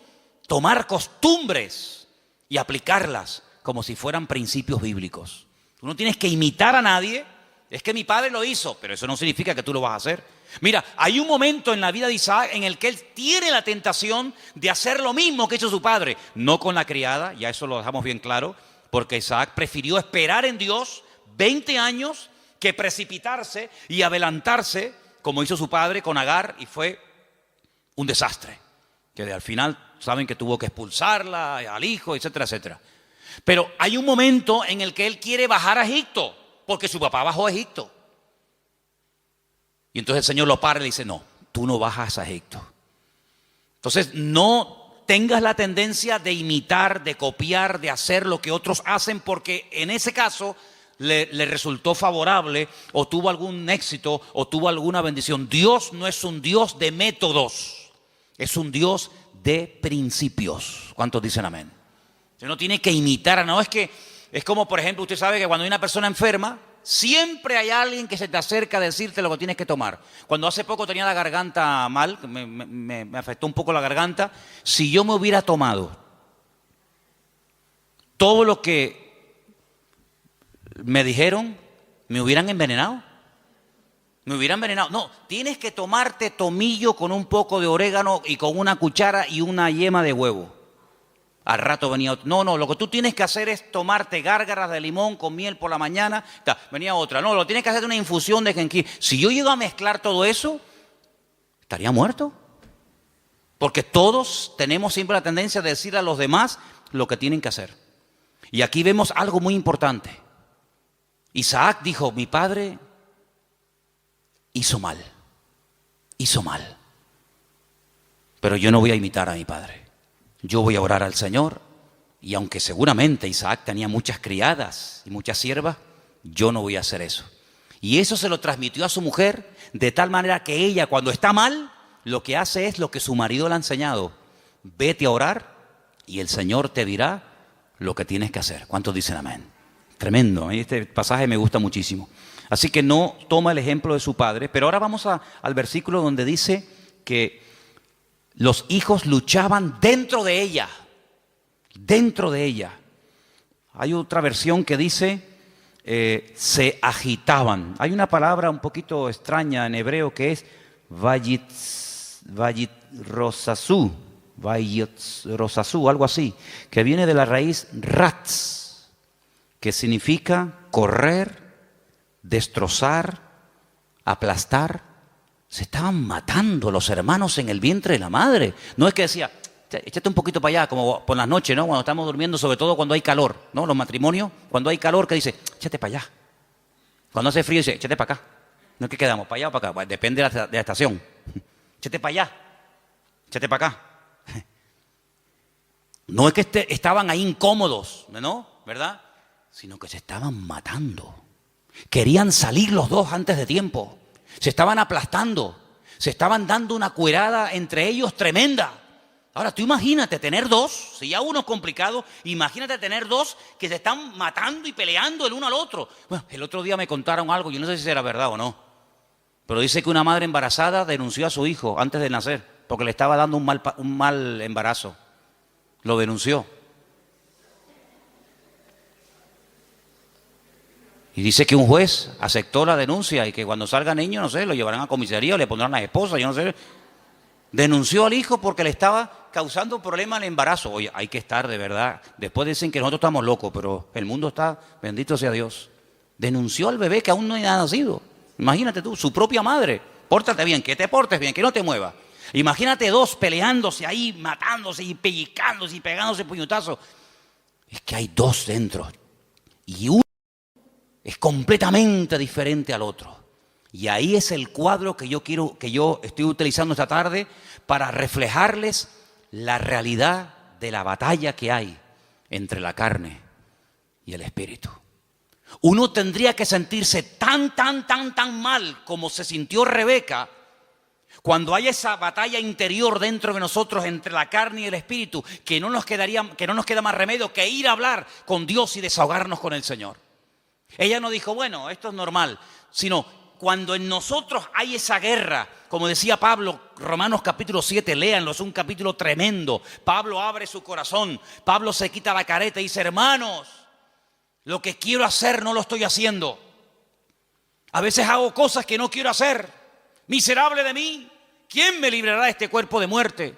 tomar costumbres y aplicarlas como si fueran principios bíblicos. Tú no tienes que imitar a nadie. Es que mi padre lo hizo, pero eso no significa que tú lo vas a hacer. Mira, hay un momento en la vida de Isaac en el que él tiene la tentación de hacer lo mismo que hizo su padre. No con la criada, ya eso lo dejamos bien claro, porque Isaac prefirió esperar en Dios 20 años que precipitarse y adelantarse, como hizo su padre con Agar, y fue un desastre. Que al final saben que tuvo que expulsarla, al hijo, etcétera, etcétera. Pero hay un momento en el que él quiere bajar a Egipto, porque su papá bajó a Egipto. Y entonces el Señor lo para y le dice, no, tú no bajas a Egipto. Entonces no tengas la tendencia de imitar, de copiar, de hacer lo que otros hacen, porque en ese caso le resultó favorable o tuvo algún éxito o tuvo alguna bendición. Dios no es un Dios de métodos, es un Dios de principios. ¿Cuántos dicen amén? Usted no tiene que imitar, no es que, es como por ejemplo, usted sabe que cuando hay una persona enferma, siempre hay alguien que se te acerca a decirte lo que tienes que tomar. Cuando hace poco tenía la garganta mal, me afectó un poco la garganta, si yo me hubiera tomado todo lo que me dijeron, me hubieran envenenado. Me hubieran envenenado. No, tienes que tomarte tomillo con un poco de orégano y con una cuchara y una yema de huevo. Al rato venía otro. No, lo que tú tienes que hacer es tomarte gárgaras de limón con miel por la mañana. Venía otra. No, lo tienes que hacer de una infusión de jengibre. Si yo llego a mezclar todo eso, estaría muerto. Porque todos tenemos siempre la tendencia de decir a los demás lo que tienen que hacer. Y aquí vemos algo muy importante. Isaac dijo, mi padre hizo mal. Pero yo no voy a imitar a mi padre. Yo voy a orar al Señor, y aunque seguramente Isaac tenía muchas criadas y muchas siervas, yo no voy a hacer eso. Y eso se lo transmitió a su mujer, de tal manera que ella, cuando está mal, lo que hace es lo que su marido le ha enseñado. Vete a orar y el Señor te dirá lo que tienes que hacer. ¿Cuántos dicen amén? Tremendo, este pasaje me gusta muchísimo. Así que no toma el ejemplo de su padre, pero ahora vamos al versículo donde dice que los hijos luchaban dentro de ella. Dentro de ella. Hay otra versión que dice se agitaban. Hay una palabra un poquito extraña en hebreo que es vayitrosasú, algo así, que viene de la raíz ratz, que significa correr, destrozar, aplastar. Se estaban matando los hermanos en el vientre de la madre. No es que decía, échate un poquito para allá, como por las noches, ¿no? Cuando estamos durmiendo, sobre todo cuando hay calor, ¿no? Los matrimonios, cuando hay calor, que dice, échate para allá. Cuando hace frío, dice, échate para acá. No es que quedamos, para allá o para acá, depende de la estación. Échate para allá, échate para acá. No es que estaban ahí incómodos, ¿no? ¿Verdad? Sino que se estaban matando. Querían salir los dos antes de tiempo. Se estaban aplastando, se estaban dando una cuerada entre ellos tremenda. Ahora tú imagínate tener dos, si ya uno es complicado, imagínate tener dos que se están matando y peleando el uno al otro. Bueno, el otro día me contaron algo, yo no sé si era verdad o no, pero dice que una madre embarazada denunció a su hijo antes de nacer, porque le estaba dando un mal embarazo. Lo denunció. Y dice que un juez aceptó la denuncia y que cuando salga niño, no sé, lo llevarán a comisaría o le pondrán las esposas, yo no sé. Denunció al hijo porque le estaba causando problemas al embarazo. Oye, hay que estar de verdad. Después dicen que nosotros estamos locos, pero el mundo está, bendito sea Dios. Denunció al bebé que aún no ha nacido. Imagínate tú, su propia madre. Pórtate bien, que te portes bien, que no te muevas. Imagínate dos peleándose ahí, matándose y pellizcándose y pegándose puñetazos. Es que hay dos dentro. Y uno es completamente diferente al otro. Y ahí es el cuadro que yo estoy utilizando esta tarde para reflejarles la realidad de la batalla que hay entre la carne y el espíritu. Uno tendría que sentirse tan mal como se sintió Rebeca Cuando hay esa batalla interior dentro de nosotros entre la carne y el espíritu, que no nos queda más remedio que ir a hablar con Dios y desahogarnos con el Señor. Ella no dijo, bueno, esto es normal, sino cuando en nosotros hay esa guerra, como decía Pablo, Romanos capítulo 7, léanlo, es un capítulo tremendo. Pablo abre su corazón, Pablo se quita la careta y dice, hermanos, lo que quiero hacer no lo estoy haciendo. A veces hago cosas que no quiero hacer. Miserable de mí, ¿quién me librará de este cuerpo de muerte?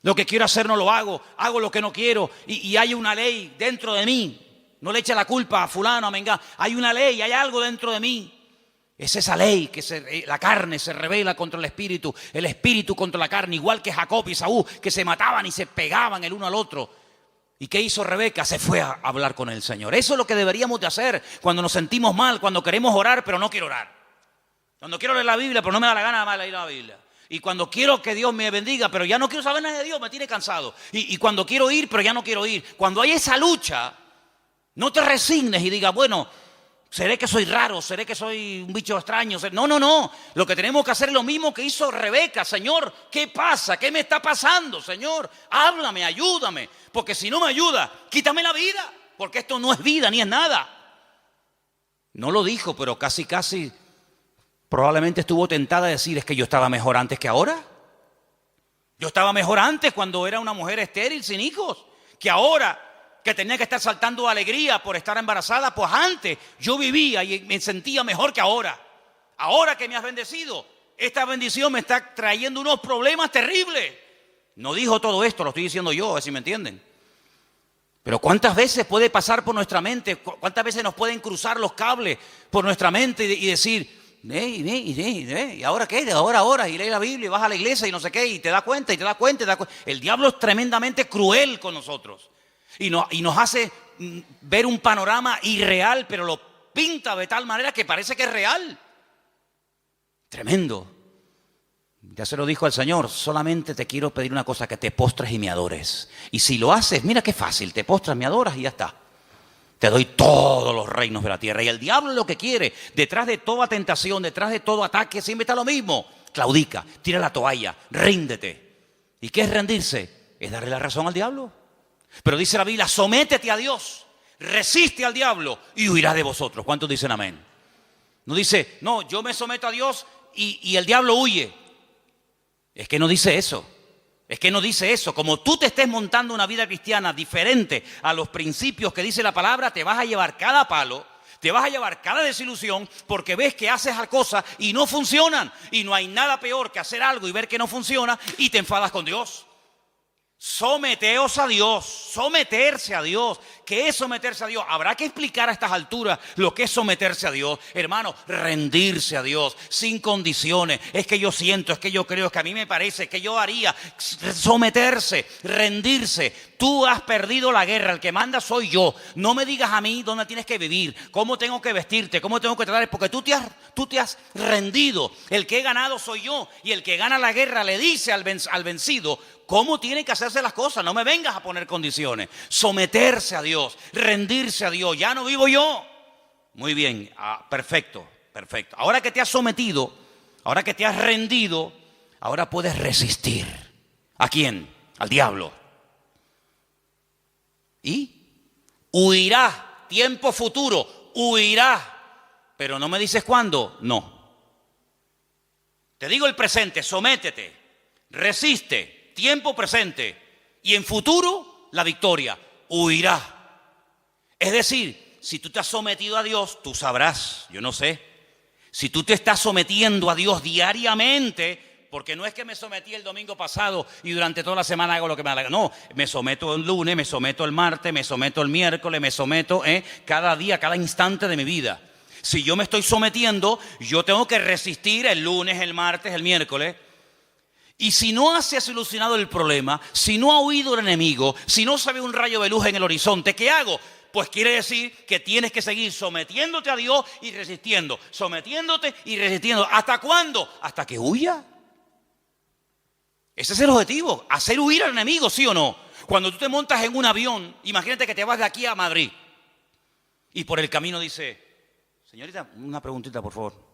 Lo que quiero hacer no lo hago, hago lo que no quiero y hay una ley dentro de mí. No le eche la culpa a fulano, a mengano. Hay una ley, hay algo dentro de mí. Es esa ley que la carne se rebela contra el espíritu contra la carne, igual que Jacob y Esaú, que se mataban y se pegaban el uno al otro. ¿Y qué hizo Rebeca? Se fue a hablar con el Señor. Eso es lo que deberíamos de hacer cuando nos sentimos mal, cuando queremos orar, pero no quiero orar. Cuando quiero leer la Biblia, pero no me da la gana de leer la Biblia. Y cuando quiero que Dios me bendiga, pero ya no quiero saber nada de Dios, me tiene cansado. Y cuando quiero ir, pero ya no quiero ir. Cuando hay esa lucha, no te resignes y digas, bueno, seré que soy raro, seré que soy un bicho extraño. No. Lo que tenemos que hacer es lo mismo que hizo Rebeca. Señor, ¿qué pasa? ¿Qué me está pasando? Señor, háblame, ayúdame. Porque si no me ayuda, quítame la vida. Porque esto no es vida ni es nada. No lo dijo, pero casi probablemente estuvo tentada a decir, es que yo estaba mejor antes que ahora. Yo estaba mejor antes cuando era una mujer estéril, sin hijos, que ahora que tenía que estar saltando de alegría por estar embarazada, pues antes yo vivía y me sentía mejor que ahora. Ahora que me has bendecido, esta bendición me está trayendo unos problemas terribles. No dijo todo esto, lo estoy diciendo yo, a ver si me entienden. Pero ¿cuántas veces puede pasar por nuestra mente? ¿Cuántas veces nos pueden cruzar los cables por nuestra mente y decir, ¿y ahora qué? Ahora, y lee la Biblia y vas a la iglesia y no sé qué, y te das cuenta. El diablo es tremendamente cruel con nosotros. Y nos hace ver un panorama irreal, pero lo pinta de tal manera que parece que es real. Tremendo. Ya se lo dijo al Señor, solamente te quiero pedir una cosa, que te postres y me adores. Y si lo haces, mira qué fácil, te postras, me adoras y ya está. Te doy todos los reinos de la tierra. Y el diablo lo que quiere, detrás de toda tentación, detrás de todo ataque, siempre está lo mismo. Claudica, tira la toalla, ríndete. ¿Y qué es rendirse? Es darle la razón al diablo. Pero dice la Biblia, sométete a Dios, resiste al diablo y huirá de vosotros. ¿Cuántos dicen amén? No dice, no, yo me someto a Dios y el diablo huye. Es que no dice eso. Es que no dice eso. Como tú te estés montando una vida cristiana diferente a los principios que dice la palabra, te vas a llevar cada palo, te vas a llevar cada desilusión, porque ves que haces cosas y no funcionan. Y no hay nada peor que hacer algo y ver que no funciona y te enfadas con Dios. Someteos a Dios, someterse a Dios. ¿Qué es someterse a Dios? Habrá que explicar a estas alturas lo que es someterse a Dios. Hermano, rendirse a Dios sin condiciones. Es que yo siento, es que yo creo, es que a mí me parece, es que yo haría. Someterse, rendirse. Tú has perdido la guerra, el que manda soy yo. No me digas a mí dónde tienes que vivir, cómo tengo que vestirte, cómo tengo que tratar, porque tú te has rendido. El que he ganado soy yo, y el que gana la guerra le dice al vencido cómo tienen que hacerse las cosas. No me vengas a poner condiciones. Someterse a Dios, rendirse a Dios. Ya no vivo yo. Muy bien, perfecto. Ahora que te has sometido, ahora que te has rendido, ahora puedes resistir. ¿A quién? Al diablo. Y huirá, tiempo futuro, huirá. Pero no me dices cuándo, no. Te digo el presente, sométete, resiste. Tiempo presente y en futuro la victoria, huirá. Es decir, si tú te has sometido a Dios, tú sabrás, yo no sé. Si tú te estás sometiendo a Dios diariamente, porque no es que me sometí el domingo pasado y durante toda la semana hago lo que me da la gana. No, me someto el lunes, me someto el martes, me someto el miércoles, me someto cada día, cada instante de mi vida. Si yo me estoy sometiendo, yo tengo que resistir el lunes, el martes, el miércoles. Y si no se ha solucionado el problema, si no ha huido el enemigo, si no se ve un rayo de luz en el horizonte, ¿qué hago? Pues quiere decir que tienes que seguir sometiéndote a Dios y resistiendo, sometiéndote y resistiendo. ¿Hasta cuándo? Hasta que huya. Ese es el objetivo, hacer huir al enemigo, ¿sí o no? Cuando tú te montas en un avión, imagínate que te vas de aquí a Madrid y por el camino dice, señorita, una preguntita por favor.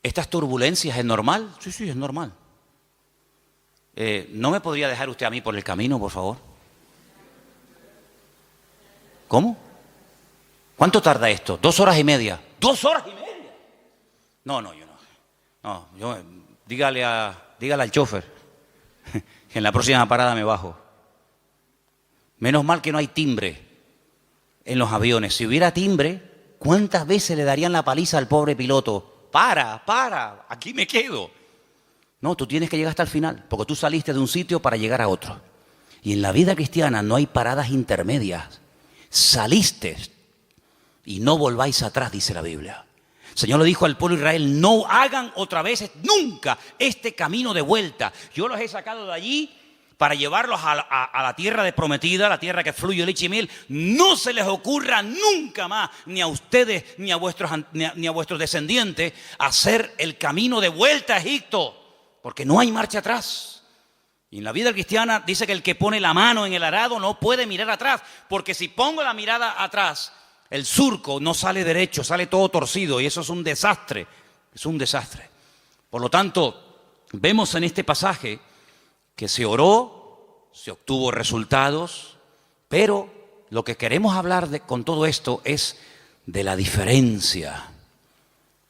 ¿Estas turbulencias es normal? Sí, sí, es normal. ¿No me podría dejar usted a mí por el camino, por favor? ¿Cómo? ¿Cuánto tarda esto? 2 horas y media. ¿2 horas y media? No, yo no. No, dígale al chofer que en la próxima parada me bajo. Menos mal que no hay timbre en los aviones. Si hubiera timbre, ¿cuántas veces le darían la paliza al pobre piloto? Para, aquí me quedo. No, tú tienes que llegar hasta el final, porque tú saliste de un sitio para llegar a otro. Y en la vida cristiana no hay paradas intermedias. Saliste y no volváis atrás, dice la Biblia. El Señor le dijo al pueblo de Israel, no hagan otra vez nunca este camino de vuelta. Yo los he sacado de allí para llevarlos a la tierra de prometida, la tierra que fluye leche y miel. No se les ocurra nunca más, ni a ustedes, ni a vuestros descendientes, hacer el camino de vuelta a Egipto, porque no hay marcha atrás. Y en la vida cristiana dice que el que pone la mano en el arado no puede mirar atrás, porque si pongo la mirada atrás, el surco no sale derecho, sale todo torcido, y eso es un desastre, es un desastre. Por lo tanto, vemos en este pasaje que se oró, se obtuvo resultados, pero lo que queremos hablar con todo esto es de la diferencia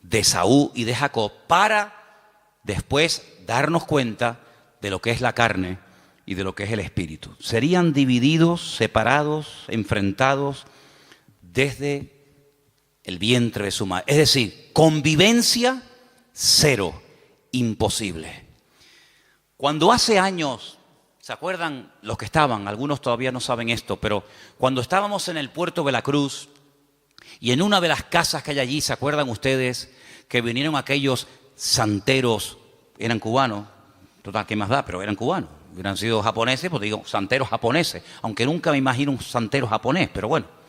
de Esaú y de Jacob, para después darnos cuenta de lo que es la carne y de lo que es el espíritu. Serían divididos, separados, enfrentados desde el vientre de su madre. Es decir, convivencia cero, imposible. Cuando hace años, ¿se acuerdan los que estaban? Algunos todavía no saben esto, pero cuando estábamos en el puerto de la Cruz y en una de las casas que hay allí, ¿se acuerdan ustedes que vinieron aquellos santeros? Eran cubanos, total, ¿qué más da? Pero eran cubanos. Hubieran sido japoneses, pues digo, santeros japoneses, aunque nunca me imagino un santero japonés, pero bueno.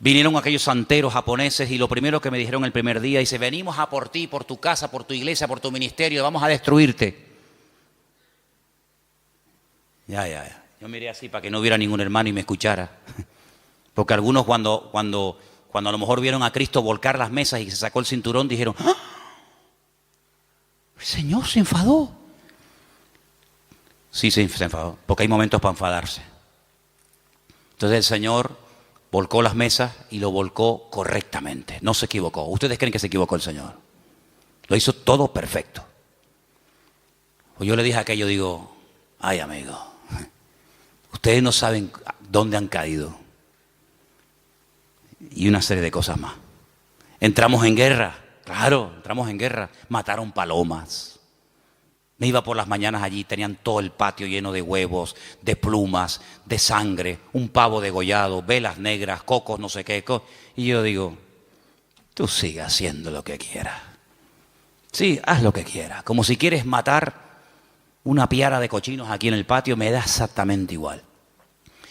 Vinieron aquellos santeros japoneses y lo primero que me dijeron el primer día, dice, venimos a por ti, por tu casa, por tu iglesia, por tu ministerio, vamos a destruirte. Ya. Yo miré así para que no hubiera ningún hermano y me escuchara. Porque algunos cuando a lo mejor vieron a Cristo volcar las mesas y se sacó el cinturón, dijeron, ¡ah! El Señor se enfadó. Sí, se enfadó, porque hay momentos para enfadarse. Entonces el Señor volcó las mesas y lo volcó correctamente, no se equivocó. ¿Ustedes creen que se equivocó el Señor? Lo hizo todo perfecto. Pues yo le dije a aquello, digo, ay amigo, ustedes no saben dónde han caído. Y una serie de cosas más. Entramos en guerra, claro, entramos en guerra. Mataron palomas. Me iba por las mañanas allí, tenían todo el patio lleno de huevos, de plumas, de sangre, un pavo degollado, velas negras, cocos, no sé qué. Y yo digo, tú sigue haciendo lo que quieras. Sí, haz lo que quieras. Como si quieres matar una piara de cochinos aquí en el patio, me da exactamente igual.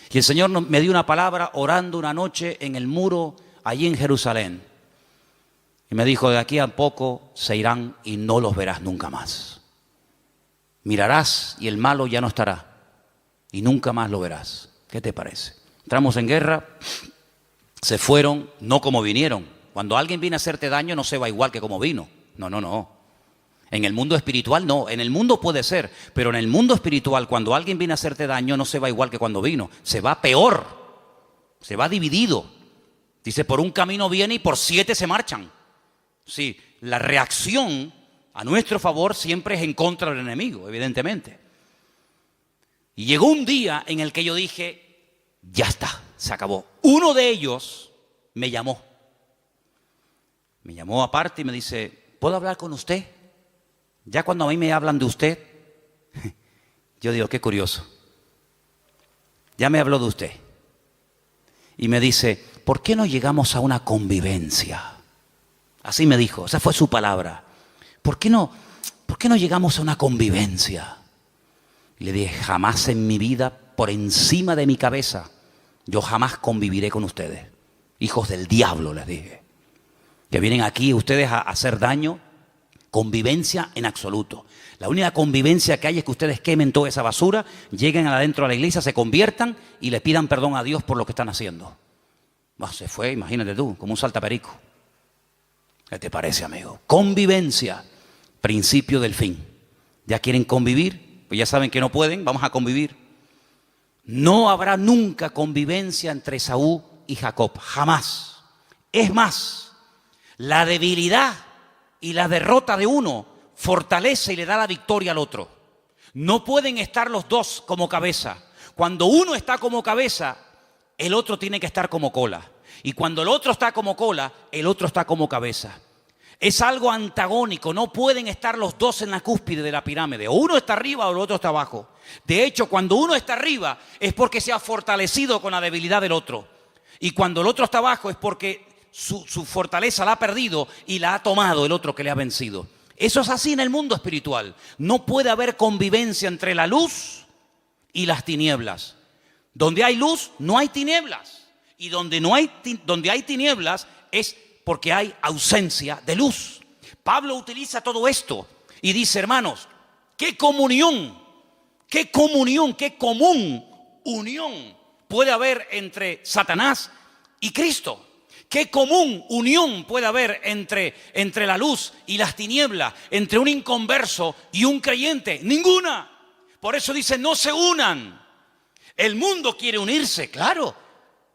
Y el Señor me dio una palabra orando una noche en el muro allí en Jerusalén. Y me dijo, de aquí a poco se irán y no los verás nunca más. Mirarás y el malo ya no estará y nunca más lo verás. ¿Qué te parece? Entramos en guerra, se fueron, no como vinieron. Cuando alguien viene a hacerte daño no se va igual que como vino. No. En el mundo espiritual no, en el mundo puede ser, pero en el mundo espiritual cuando alguien viene a hacerte daño no se va igual que cuando vino. Se va peor, se va dividido. Dice, por un camino viene y por 7 se marchan. Sí, la reacción a nuestro favor siempre es en contra del enemigo, evidentemente. Y llegó un día en el que yo dije, ya está, se acabó. Uno de ellos me llamó. Me llamó aparte y me dice, ¿puedo hablar con usted? Ya cuando a mí me hablan de usted, yo digo, qué curioso. Ya me habló de usted. Y me dice, ¿por qué no llegamos a una convivencia? Así me dijo, esa fue su palabra. ¿Por qué no llegamos a una convivencia? Y le dije, jamás en mi vida, por encima de mi cabeza, yo jamás conviviré con ustedes. Hijos del diablo, les dije. Que vienen aquí ustedes a hacer daño. Convivencia en absoluto. La única convivencia que hay es que ustedes quemen toda esa basura, lleguen adentro a la iglesia, se conviertan y le pidan perdón a Dios por lo que están haciendo. Se fue, imagínate tú, como un saltaperico. ¿Qué te parece, amigo? Convivencia, principio del fin. ¿Ya quieren convivir? Pues ya saben que no pueden, vamos a convivir. No habrá nunca convivencia entre Esaú y Jacob, jamás. Es más, la debilidad y la derrota de uno fortalece y le da la victoria al otro. No pueden estar los dos como cabeza. Cuando uno está como cabeza, el otro tiene que estar como cola. Y cuando el otro está como cola, el otro está como cabeza. Es algo antagónico, no pueden estar los dos en la cúspide de la pirámide. O uno está arriba o el otro está abajo. De hecho, cuando uno está arriba es porque se ha fortalecido con la debilidad del otro. Y cuando el otro está abajo es porque su fortaleza la ha perdido y la ha tomado el otro que le ha vencido. Eso es así en el mundo espiritual. No puede haber convivencia entre la luz y las tinieblas. Donde hay luz, no hay tinieblas. Y donde hay tinieblas es porque hay ausencia de luz. Pablo utiliza todo esto y dice, hermanos, qué comunión, qué común unión puede haber entre Satanás y Cristo. Qué común unión puede haber entre la luz y las tinieblas, entre un inconverso y un creyente. Ninguna. Por eso dice, no se unan. El mundo quiere unirse, claro.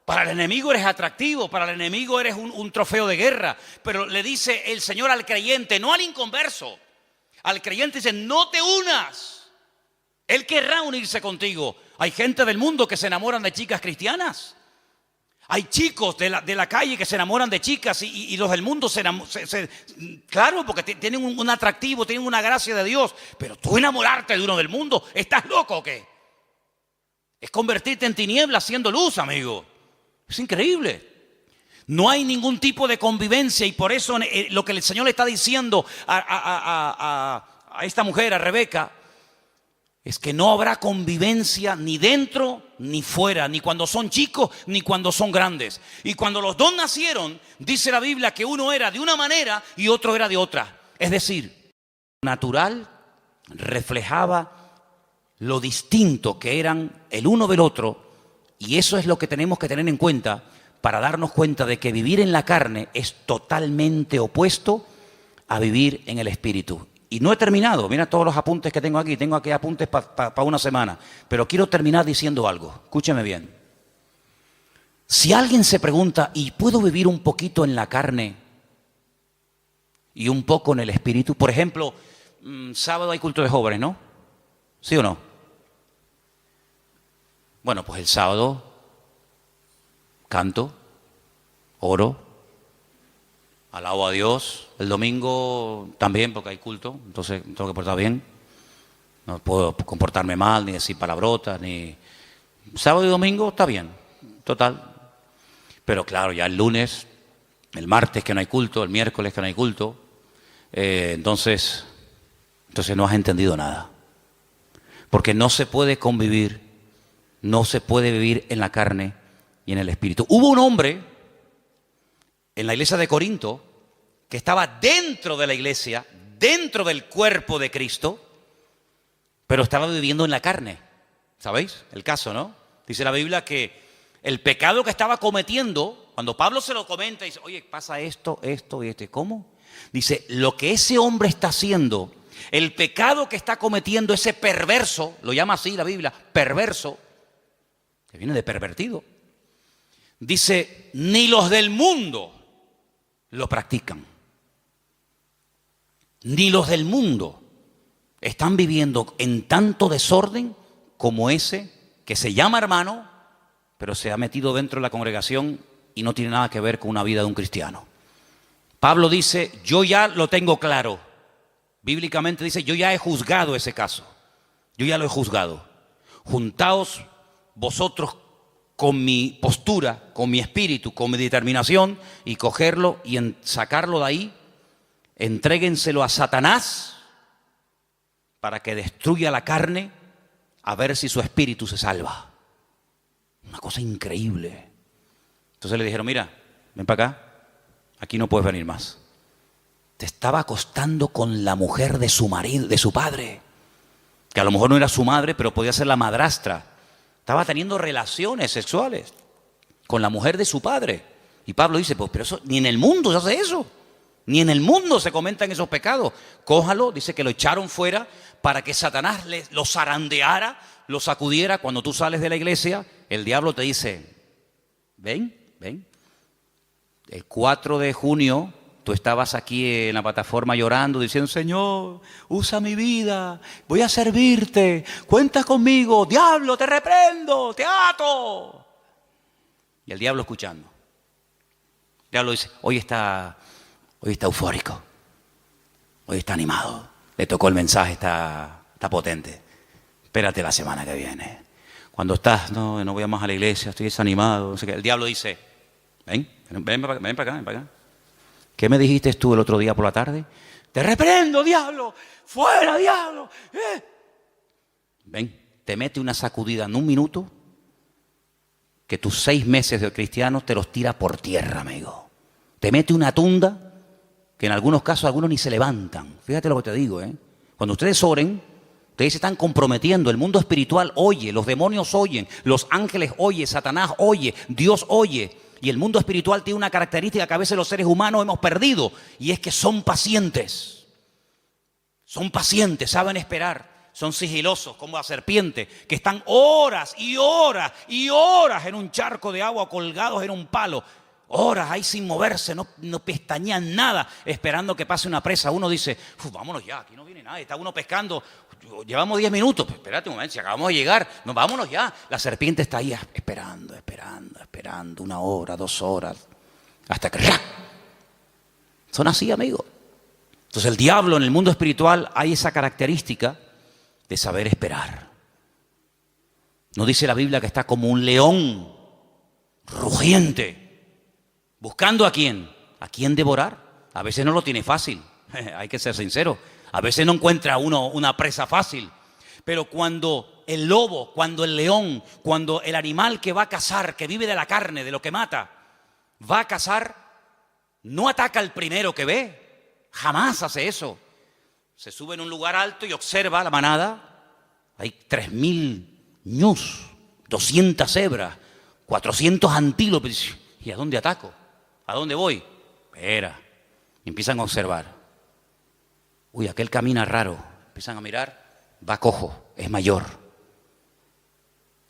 Para el enemigo eres atractivo, para el enemigo eres un trofeo de guerra. Pero le dice el Señor al creyente, no al inconverso. Al creyente dice, no te unas. Él querrá unirse contigo. Hay gente del mundo que se enamoran de chicas cristianas. Hay chicos de la calle que se enamoran de chicas y los del mundo claro, porque tienen un atractivo, tienen una gracia de Dios. Pero tú enamorarte de uno del mundo, ¿estás loco o qué? Es convertirte en tinieblas siendo luz, amigo. Es increíble. No hay ningún tipo de convivencia y por eso lo que el Señor le está diciendo a esta mujer, a Rebeca, es que no habrá convivencia ni dentro ni fuera, ni cuando son chicos ni cuando son grandes. Y cuando los dos nacieron, dice la Biblia que uno era de una manera y otro era de otra. Es decir, natural reflejaba lo distinto que eran el uno del otro. Y eso es lo que tenemos que tener en cuenta para darnos cuenta de que vivir en la carne es totalmente opuesto a vivir en el espíritu. Y no he terminado, mira todos los apuntes que tengo aquí apuntes para una semana, pero quiero terminar diciendo algo, escúcheme bien. Si alguien se pregunta, ¿y puedo vivir un poquito en la carne y un poco en el espíritu? Por ejemplo, sábado hay culto de jóvenes, ¿no? ¿Sí o no? Bueno, pues el sábado canto, oro, alabo a Dios. El domingo también, porque hay culto, entonces tengo que portar bien. No puedo comportarme mal, ni decir palabrotas, ni... Sábado y domingo está bien, total. Pero claro, ya el lunes, el martes que no hay culto, el miércoles que no hay culto, entonces no has entendido nada. Porque no se puede convivir, no se puede vivir en la carne y en el espíritu. Hubo un hombre en la iglesia de Corinto que estaba dentro de la iglesia, dentro del cuerpo de Cristo, pero estaba viviendo en la carne. ¿Sabéis el caso, no? Dice la Biblia que el pecado que estaba cometiendo, cuando Pablo se lo comenta, dice, oye, pasa esto y esto. ¿Cómo? Dice, lo que ese hombre está haciendo, el pecado que está cometiendo ese perverso, lo llama así la Biblia, perverso, que viene de pervertido. Dice, ni los del mundo lo practican. Ni los del mundo están viviendo en tanto desorden como ese que se llama hermano, pero se ha metido dentro de la congregación y no tiene nada que ver con una vida de un cristiano. Pablo dice, yo ya lo tengo claro. Bíblicamente dice, yo ya he juzgado ese caso. Yo ya lo he juzgado. Juntaos vosotros con mi postura, con mi espíritu, con mi determinación y cogerlo y sacarlo de ahí. Entréguenselo a Satanás para que destruya la carne a ver si su espíritu se salva. Una cosa increíble. Entonces le dijeron, mira, ven para acá, aquí no puedes venir más. Te estaba acostando con la mujer de su marido, de su padre, que a lo mejor no era su madre, pero podía ser la madrastra. Estaba teniendo relaciones sexuales con la mujer de su padre. Y Pablo dice, pues pero eso ni en el mundo se hace eso. Ni en el mundo se comentan esos pecados. Cójalo, dice que lo echaron fuera para que Satanás lo zarandeara, lo sacudiera. Cuando tú sales de la iglesia, el diablo te dice, ven. El 4 de junio tú estabas aquí en la plataforma llorando, diciendo, Señor, usa mi vida, voy a servirte, cuenta conmigo, diablo, te reprendo, te ato. Y el diablo escuchando. El diablo dice, hoy está eufórico, hoy está animado, le tocó el mensaje, está potente. Espérate la semana que viene. Cuando estás, no voy más a la iglesia, estoy desanimado. No sé qué. El diablo dice, ven para acá. ¿Qué me dijiste tú el otro día por la tarde? Te reprendo, diablo, fuera, diablo. Ven, te mete una sacudida en un minuto que tus 6 meses de cristiano te los tira por tierra, amigo. Te mete una tunda que en algunos casos algunos ni se levantan. Fíjate lo que te digo, ¿eh? Cuando ustedes oren, ustedes se están comprometiendo. El mundo espiritual oye, los demonios oyen, los ángeles oyen, Satanás oye, Dios oye. Y el mundo espiritual tiene una característica que a veces los seres humanos hemos perdido, y es que son pacientes. Son pacientes, saben esperar, son sigilosos como la serpiente, que están horas y horas y horas en un charco de agua colgados en un palo. Horas ahí sin moverse, no pestañean nada, esperando que pase una presa. Uno dice, vámonos ya, aquí no viene nadie, está uno pescando, llevamos 10 minutos, pues espérate un momento, si acabamos de llegar, vámonos ya. La serpiente está ahí esperando, 1 hora, 2 horas, hasta que ¡ra! Son así, amigos. Entonces el diablo en el mundo espiritual hay esa característica de saber esperar. ¿No dice la Biblia que está como un león rugiente? ¿Buscando a quién? ¿A quién devorar? A veces no lo tiene fácil, hay que ser sincero. A veces no encuentra uno una presa fácil. Pero cuando el lobo, cuando el león, cuando el animal que va a cazar, que vive de la carne, de lo que mata, va a cazar, no ataca al primero que ve. Jamás hace eso. Se sube en un lugar alto y observa la manada. Hay 3000 ñus, 200 cebras, 400 antílopes. ¿Y a dónde ataco? ¿A dónde voy? Espera. Y empiezan a observar. Uy, aquel camina raro. Empiezan a mirar. Va cojo, es mayor.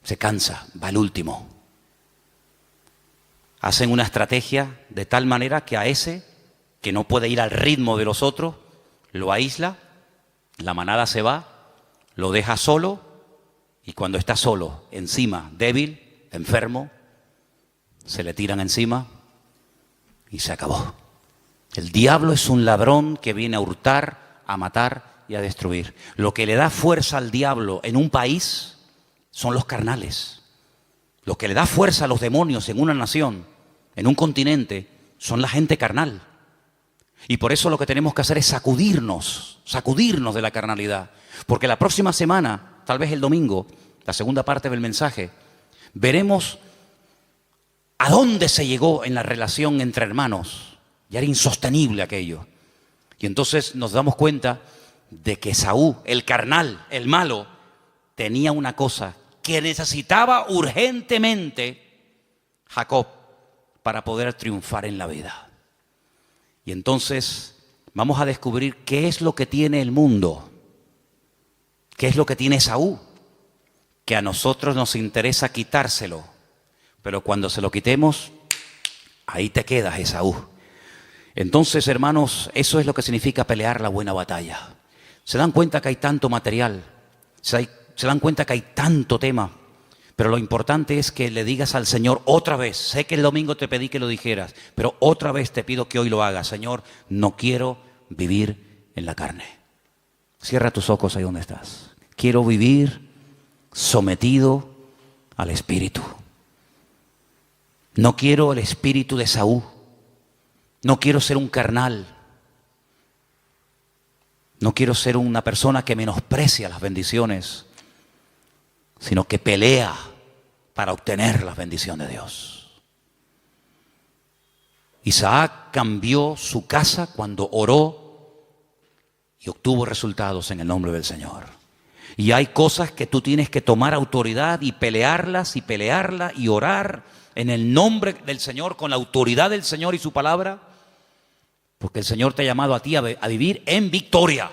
Se cansa, va al último. Hacen una estrategia de tal manera que a ese, que no puede ir al ritmo de los otros, lo aísla, la manada se va, lo deja solo, y cuando está solo, encima, débil, enfermo, se le tiran encima y se acabó. El diablo es un ladrón que viene a hurtar, a matar y a destruir. Lo que le da fuerza al diablo en un país son los carnales. Lo que le da fuerza a los demonios en una nación, en un continente, son la gente carnal. Y por eso lo que tenemos que hacer es sacudirnos de la carnalidad. Porque la próxima semana, tal vez el domingo, la segunda parte del mensaje, veremos a dónde se llegó en la relación entre hermanos. Ya era insostenible aquello. Y entonces nos damos cuenta de que Esaú, el carnal, el malo, tenía una cosa que necesitaba urgentemente Jacob para poder triunfar en la vida. Y entonces vamos a descubrir qué es lo que tiene el mundo, qué es lo que tiene Esaú, que a nosotros nos interesa quitárselo, pero cuando se lo quitemos, ahí te quedas, Esaú. Entonces, hermanos, eso es lo que significa pelear la buena batalla. Se dan cuenta que hay tanto material, se dan cuenta que hay tanto tema, pero lo importante es que le digas al Señor otra vez. Sé que el domingo te pedí que lo dijeras, pero otra vez te pido que hoy lo hagas. Señor, no quiero vivir en la carne. Cierra tus ojos ahí donde estás. Quiero vivir sometido al Espíritu. No quiero el espíritu de Esaú. No quiero ser un carnal. No quiero ser una persona que menosprecia las bendiciones, sino que pelea para obtener la bendición de Dios. Isaac cambió su casa cuando oró y obtuvo resultados en el nombre del Señor. Y hay cosas que tú tienes que tomar autoridad y pelearlas y orar en el nombre del Señor, con la autoridad del Señor y su palabra, Porque el Señor te ha llamado a ti a vivir en victoria.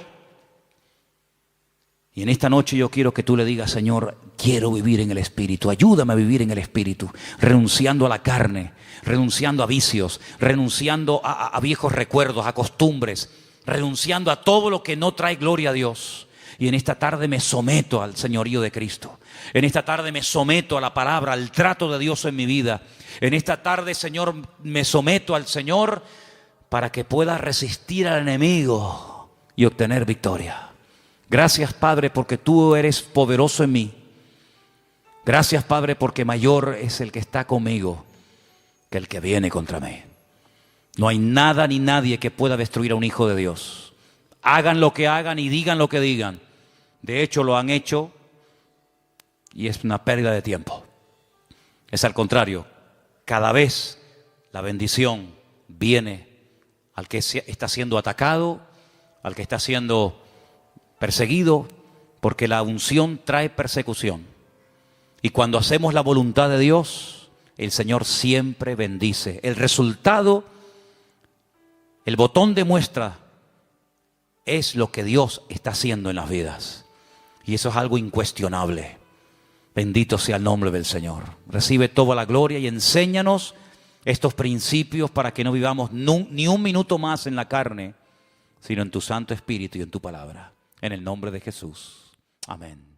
Y en esta noche yo quiero que tú le digas: Señor, quiero vivir en el Espíritu, ayúdame a vivir en el Espíritu, renunciando a la carne, renunciando a vicios, renunciando a viejos recuerdos, a costumbres, renunciando a todo lo que no trae gloria a Dios. Y en esta tarde me someto al señorío de Cristo. En esta tarde me someto a la palabra, al trato de Dios en mi vida. En esta tarde, Señor, me someto al Señor para que pueda resistir al enemigo y obtener victoria. Gracias, Padre, porque tú eres poderoso en mí. Gracias, Padre, porque mayor es el que está conmigo que el que viene contra mí. No hay nada ni nadie que pueda destruir a un hijo de Dios. Hagan lo que hagan y digan lo que digan. De hecho, lo han hecho y es una pérdida de tiempo. Es al contrario, cada vez la bendición viene al que está siendo atacado, al que está siendo perseguido, porque la unción trae persecución. Y cuando hacemos la voluntad de Dios, el Señor siempre bendice. El resultado, el botón de muestra, es lo que Dios está haciendo en las vidas. Y eso es algo incuestionable. Bendito sea el nombre del Señor. Recibe toda la gloria y enséñanos estos principios para que no vivamos ni un minuto más en la carne, sino en tu Santo Espíritu y en tu palabra. En el nombre de Jesús. Amén.